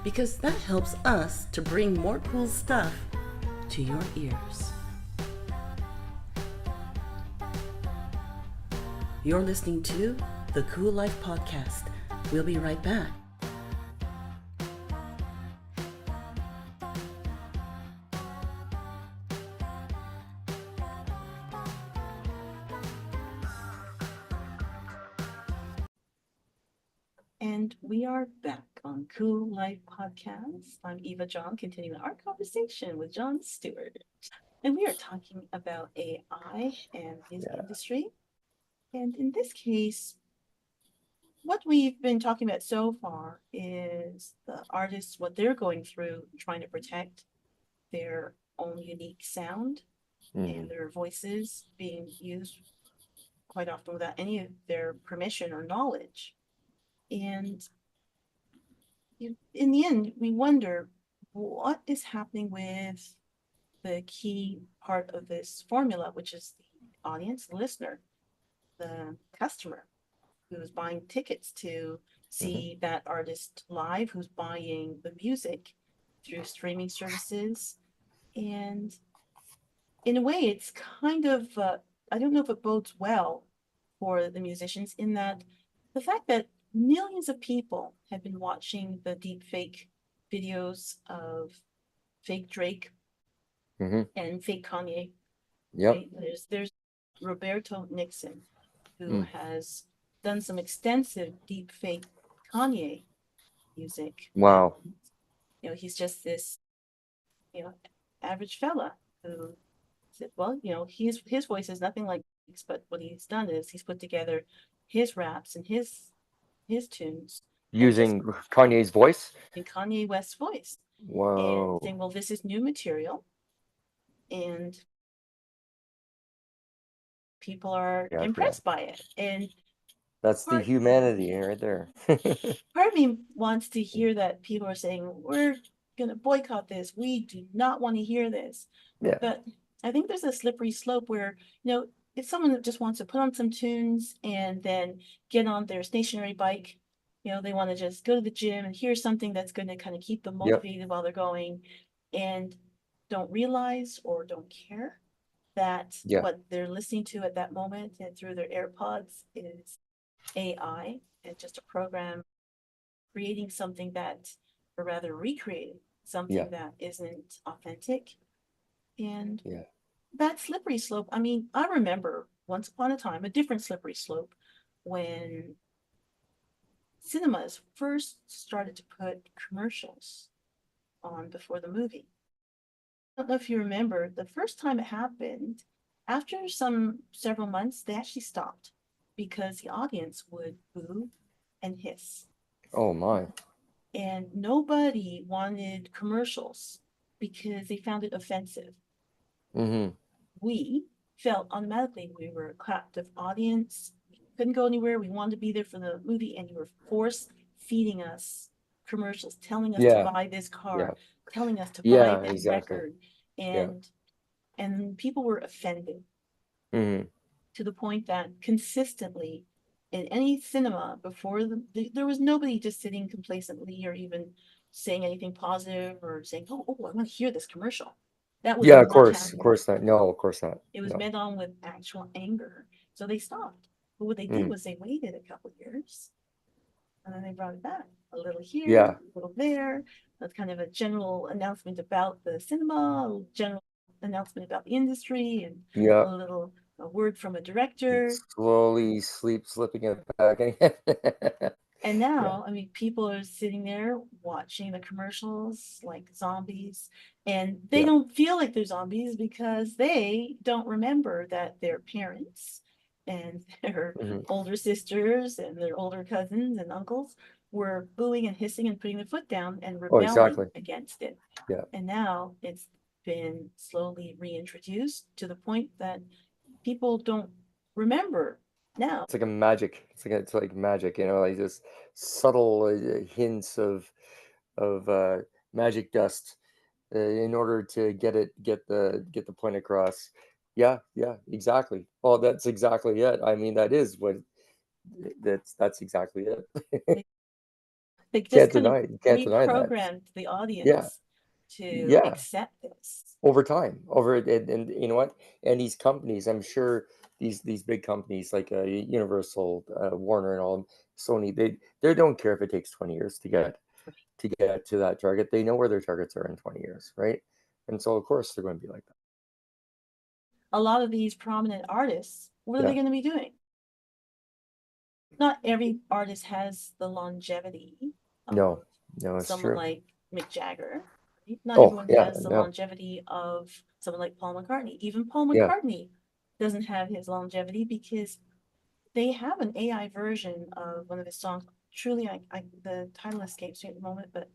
S1: Because that helps us to bring more cool stuff to your ears. You're listening to the CooLife Podcast. We'll be right back. And we are back on CooLife Podcast. I'm Eva John, continuing our conversation with John Stuart. And we are talking about AI and his industry. And in this case, what we've been talking about so far is the artists, what they're going through, trying to protect their own unique sound and their voices being used quite often without any of their permission or knowledge. And in the end, we wonder what is happening with the key part of this formula, which is the audience, the listener, the customer who's buying tickets to see that artist live, who's buying the music through streaming services. And in a way, it's kind of, I don't know if it bodes well for the musicians in that the fact that millions of people have been watching the deep fake videos of fake Drake and fake Kanye.
S2: Yep.
S1: Right? There's Roberto Nixon, who has done some extensive deep fake Kanye music.
S2: Wow.
S1: And, he's just this, average fella who said, well, his voice is nothing like this, but what he's done is he's put together his raps and his tunes
S2: Using Kanye's voice?
S1: in Kanye West's voice.
S2: Whoa.
S1: And saying, well, this is new material. And people are impressed by it. And
S2: that's the humanity right there.
S1: part of me wants to hear that people are saying, we're going to boycott this. We do not want to hear this.
S2: Yeah.
S1: But I think there's a slippery slope where, if someone just wants to put on some tunes and then get on their stationary bike, they want to just go to the gym and hear something that's going to kind of keep them motivated while they're going, and don't realize or don't care that what they're listening to at that moment and through their AirPods is AI and just a program creating something that, or rather recreating something that isn't authentic. And that slippery slope, I mean, I remember once upon a time, a different slippery slope when cinemas first started to put commercials on before the movie. I don't know if you remember, the first time it happened, after several months, they actually stopped because the audience would boo and hiss.
S2: Oh my.
S1: And nobody wanted commercials because they found it offensive. We felt automatically we were a captive audience. We couldn't go anywhere. We wanted to be there for the movie, and you were force feeding us commercials, telling us to buy this car, telling us to buy that record. And people were offended. to the point that consistently in any cinema before there was nobody just sitting complacently or even saying anything positive or saying, oh, I want to hear this commercial. That was
S2: Yeah, of
S1: not
S2: course, of
S1: happening.
S2: course not. No, of course not.
S1: It was
S2: No.
S1: met on with actual anger. So they stopped. But what they did was they waited a couple years and then they brought it back. A little here,
S2: Yeah.
S1: a little there. That's kind of a general announcement about the cinema, a general announcement about the industry, and
S2: Yeah.
S1: a word from a director.
S2: Slowly slipping it back.
S1: And now, I mean, people are sitting there watching the commercials like zombies, and they
S2: Yeah.
S1: don't feel like they're zombies because they don't remember that their parents and their
S2: Mhm.
S1: older sisters and their older cousins and uncles were booing and hissing and putting their foot down and
S2: Oh,
S1: rebelling
S2: exactly.
S1: against it.
S2: Yeah.
S1: And now it's been slowly reintroduced to the point that people don't remember now.
S2: It's like a magic. It's like magic, like just subtle hints of magic dust in order to get the point across. Yeah, yeah, exactly. Well, that's exactly it. I mean, that's exactly it.
S1: They just
S2: Can't
S1: kind of
S2: deny it. You can't deny that.
S1: reprogrammed the
S2: Yeah,
S1: audience to
S2: yeah.
S1: accept this.
S2: Over time, and you know what? And these companies, I'm sure these big companies like Universal, Warner, and all, Sony, they don't care if it takes 20 years to get to that target. They know where their targets are in 20 years, right? And so of course they're going to be like that.
S1: A lot of these prominent artists, what are they
S2: Yeah.
S1: going to be doing? Not every artist has the longevity
S2: No,
S1: of
S2: no, it's
S1: someone
S2: true.
S1: like Mick Jagger. Not
S2: Oh,
S1: everyone
S2: yeah,
S1: has the
S2: no,
S1: longevity of someone like Paul McCartney. Even Paul
S2: yeah,
S1: McCartney doesn't have his longevity because they have an AI version of one of his songs. Truly, the title escapes me at the moment, but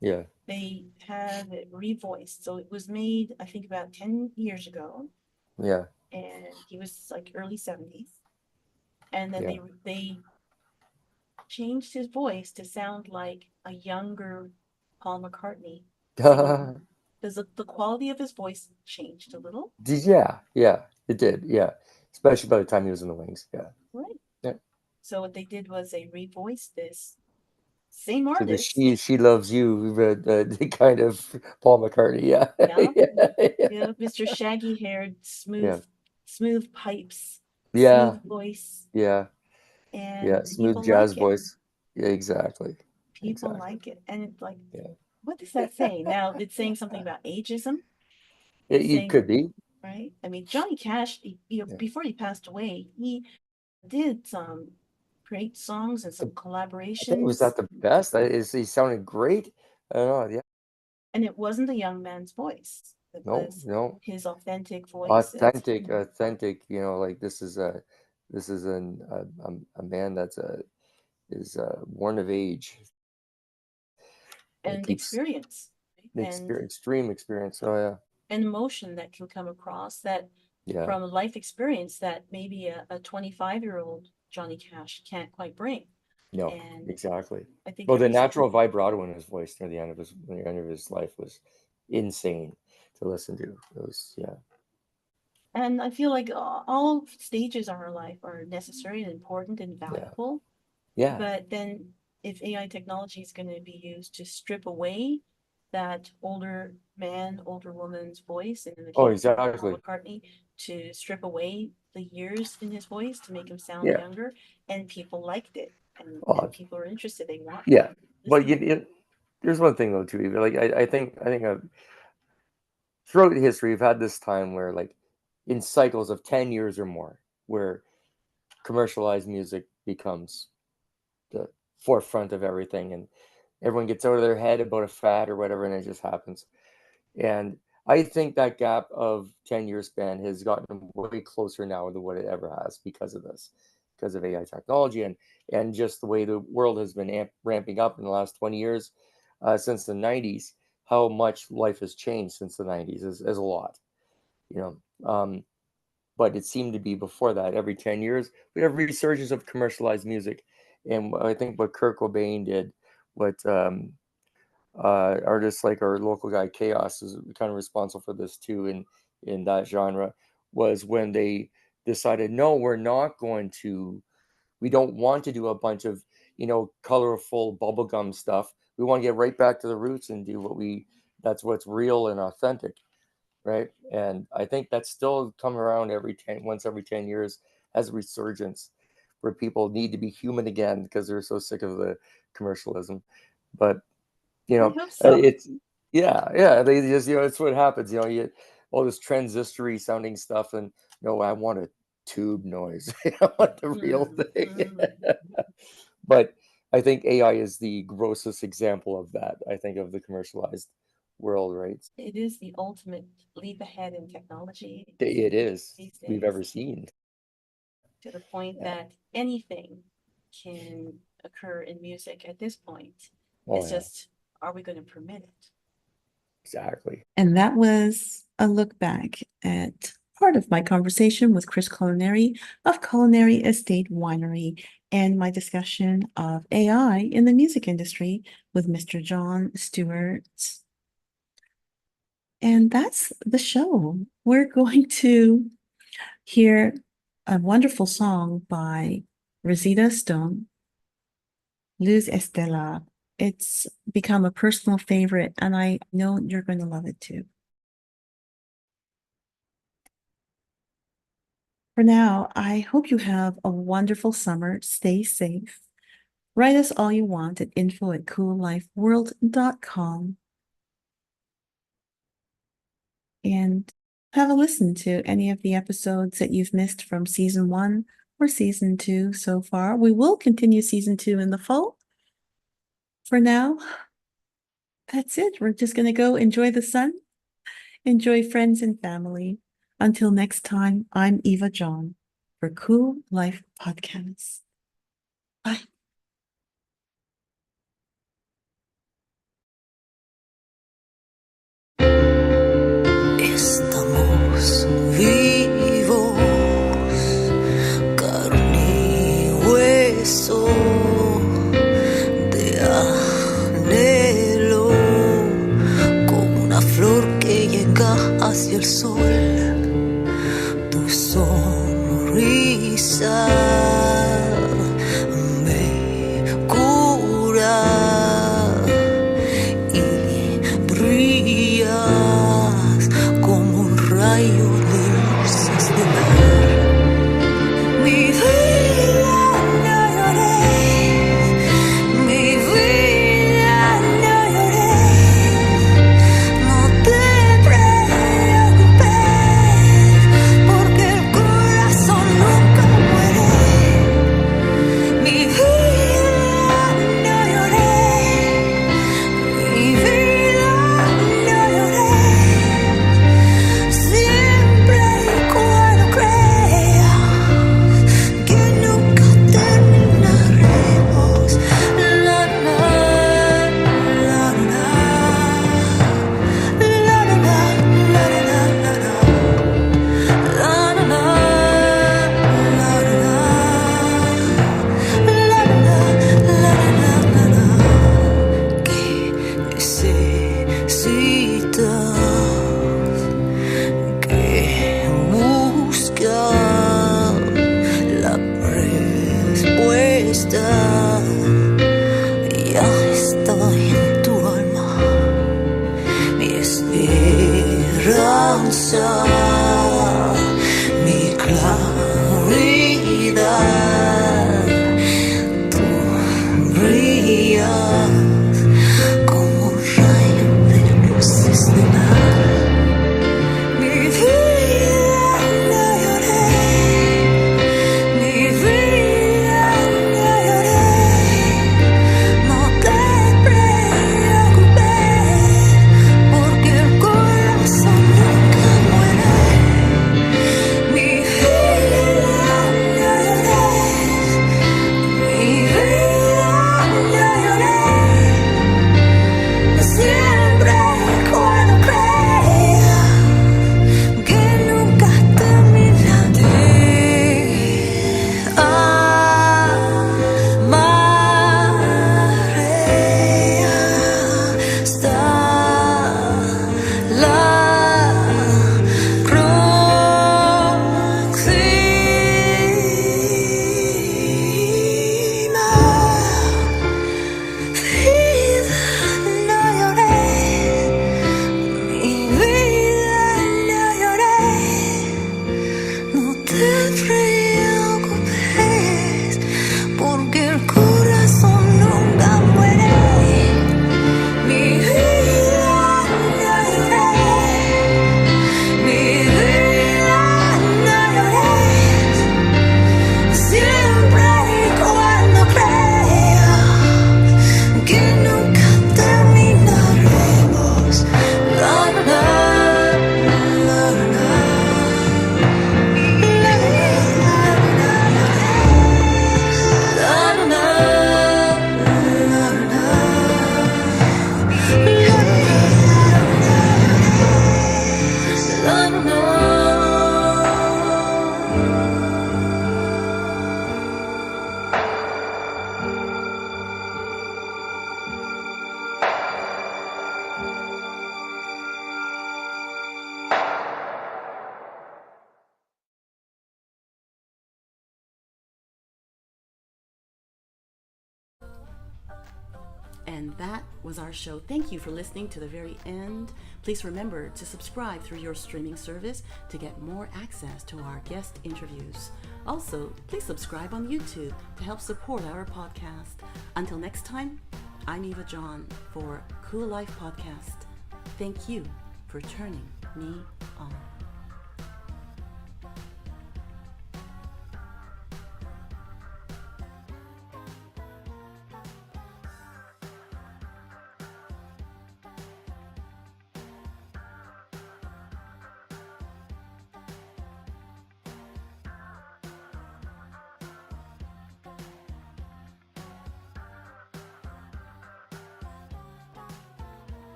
S2: yeah,
S1: they have it revoiced. So it was made, I think, about 10 years ago,
S2: yeah,
S1: and he was like early 70s. And then
S2: yeah.
S1: they changed his voice to sound like a younger Paul McCartney singing. Does the quality of his voice changed a little?
S2: Yeah, yeah, it did. Yeah, especially by the time he was in the Wings. Yeah,
S1: Right.
S2: yeah.
S1: So what they did was they revoiced this same
S2: So the
S1: artist.
S2: she loves you, the kind of Paul McCartney. Yeah,
S1: Yeah.
S2: yeah,
S1: Mr. Shaggy haired,
S2: yeah,
S1: smooth pipes,
S2: yeah,
S1: smooth voice,
S2: yeah, yeah.
S1: and
S2: Smooth
S1: people
S2: jazz
S1: like it.
S2: voice. Yeah, exactly,
S1: People
S2: exactly.
S1: like it. And it's like,
S2: Yeah,
S1: what does that say? Now it's saying something about ageism.
S2: it,
S1: It's
S2: it
S1: saying,
S2: could be.
S1: right? I mean, Johnny Cash,
S2: Yeah.
S1: before he passed away, he did some great songs and some
S2: I think was
S1: collaborations,
S2: that the best. He sounded great. I don't know. Yeah.
S1: and it wasn't a young man's voice. It
S2: No,
S1: was
S2: no.
S1: his authentic voice.
S2: Authentic. Like this is a man that's is born of age. That
S1: And
S2: keeps
S1: experience, right?
S2: extreme experience. Oh yeah,
S1: and emotion that can come across that
S2: yeah.
S1: from a life experience that maybe a 25-year-old Johnny Cash can't quite bring.
S2: No,
S1: And
S2: exactly.
S1: I think
S2: Well, the
S1: every
S2: natural vibrato in his voice near the end of his life was insane to listen to. It was, yeah,
S1: and I feel like all stages of our life are necessary and important and
S2: yeah,
S1: valuable.
S2: yeah.
S1: But then if AI technology is going to be used to strip away that older man, older woman's voice, and in the
S2: Oh,
S1: case of Paul
S2: exactly.
S1: McCartney, to strip away the years in his voice to make him sound
S2: Yeah.
S1: younger, and people liked it, and
S2: Oh,
S1: people are interested, they want to
S2: yeah. But
S1: listen.
S2: there's one thing though too. Eva, like I think throughout history, we've had this time where like in cycles of 10 years or more, where commercialized music becomes the forefront of everything, and everyone gets out of their head about a fad or whatever, and it just happens. And I think that gap of 10-year span has gotten way closer now than what it ever has because of this, because of AI technology and just the way the world has been ramping up in the last 20 years, since the 90s. How much life has changed since the 90s is a lot, you know. But it seemed to be before that, every 10 years, we have resurgence of commercialized music. And I think what Kurt Cobain did, what artists like our local guy Chaos is kind of responsible for this too in that genre, was when they decided, no, we don't want to do a bunch of, colorful bubblegum stuff. We want to get right back to the roots and do that's what's real and authentic. Right. And I think that's still come around once every 10 years as a resurgence where people need to be human again because they're so sick of the commercialism. But,
S1: I hope so.
S2: it's, yeah, they just, it's what happens. You get all this transistory sounding stuff and no, I want a tube noise. I want the real thing. But I think AI is the grossest example of that. I think of the commercialized world, right?
S1: It is the ultimate leap ahead in technology.
S2: It is
S1: these
S2: we've
S1: days,
S2: ever seen.
S1: to the point that anything can occur in music at this point. It's just, are we going to permit it?
S2: Exactly. And
S1: that was a look back at part of my conversation with Chris Colaneri of Colaneri Estate Winery and my discussion of AI in the music industry with Mr. John Stuart. And that's the show. We're going to hear a wonderful song by Rosita Stone, Luz Estela. It's become a personal favorite, and I know you're going to love it too. For now, I hope you have a wonderful summer. Stay safe. Write us all you want at info@CooLifeWorld.com. And have a listen to any of the episodes that you've missed from season 1 or season 2 so far. We will continue season 2 in the fall. For now, that's it. We're just going to go enjoy the sun, enjoy friends and family. Until next time, I'm Eva John for CooLife Podcast. Bye.
S5: Estamos vivos, carne y hueso de anhelo, como una flor que llega hacia el sol. Tu sonrisa me te preocupes, porque el corazón nunca muere. Mi vida no llores, mi vida no llores, siempre y cuando crea que nunca terminaremos. La, la, la, la,
S1: And that was our show. Thank you for listening to the very end. Please remember to subscribe through your streaming service to get more access to our guest interviews. Also, please subscribe on YouTube to help support our podcast. Until next time, I'm Eva John for CooLife Podcast. Thank you for turning me on.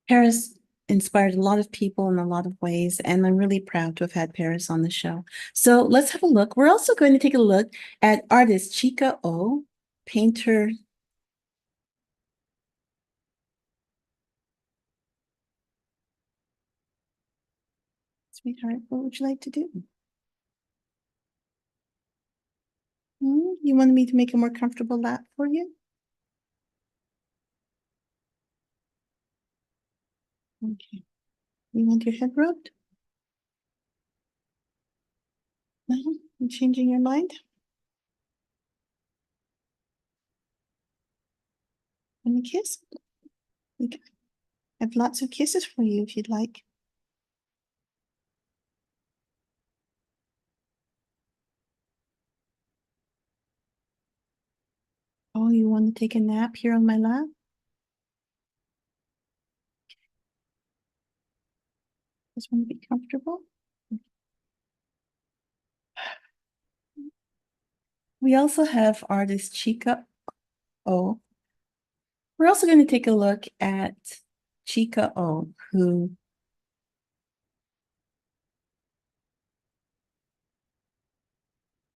S1: Paris inspired a lot of people in a lot of ways, and I'm really proud to have had Paris on the show. So let's have a look. We're also going to take a look at artist Chika O, painter. Sweetheart, what would you like to do? You wanted me to make a more comfortable lap for you? Okay. You want your head rubbed? No? You changing your mind? Want a kiss? Okay. I have lots of kisses for you if you'd like. Oh, you want to take a nap here on my lap? Just want to be comfortable. We also have artist Chika O. We're also going to take a look at Chika O, who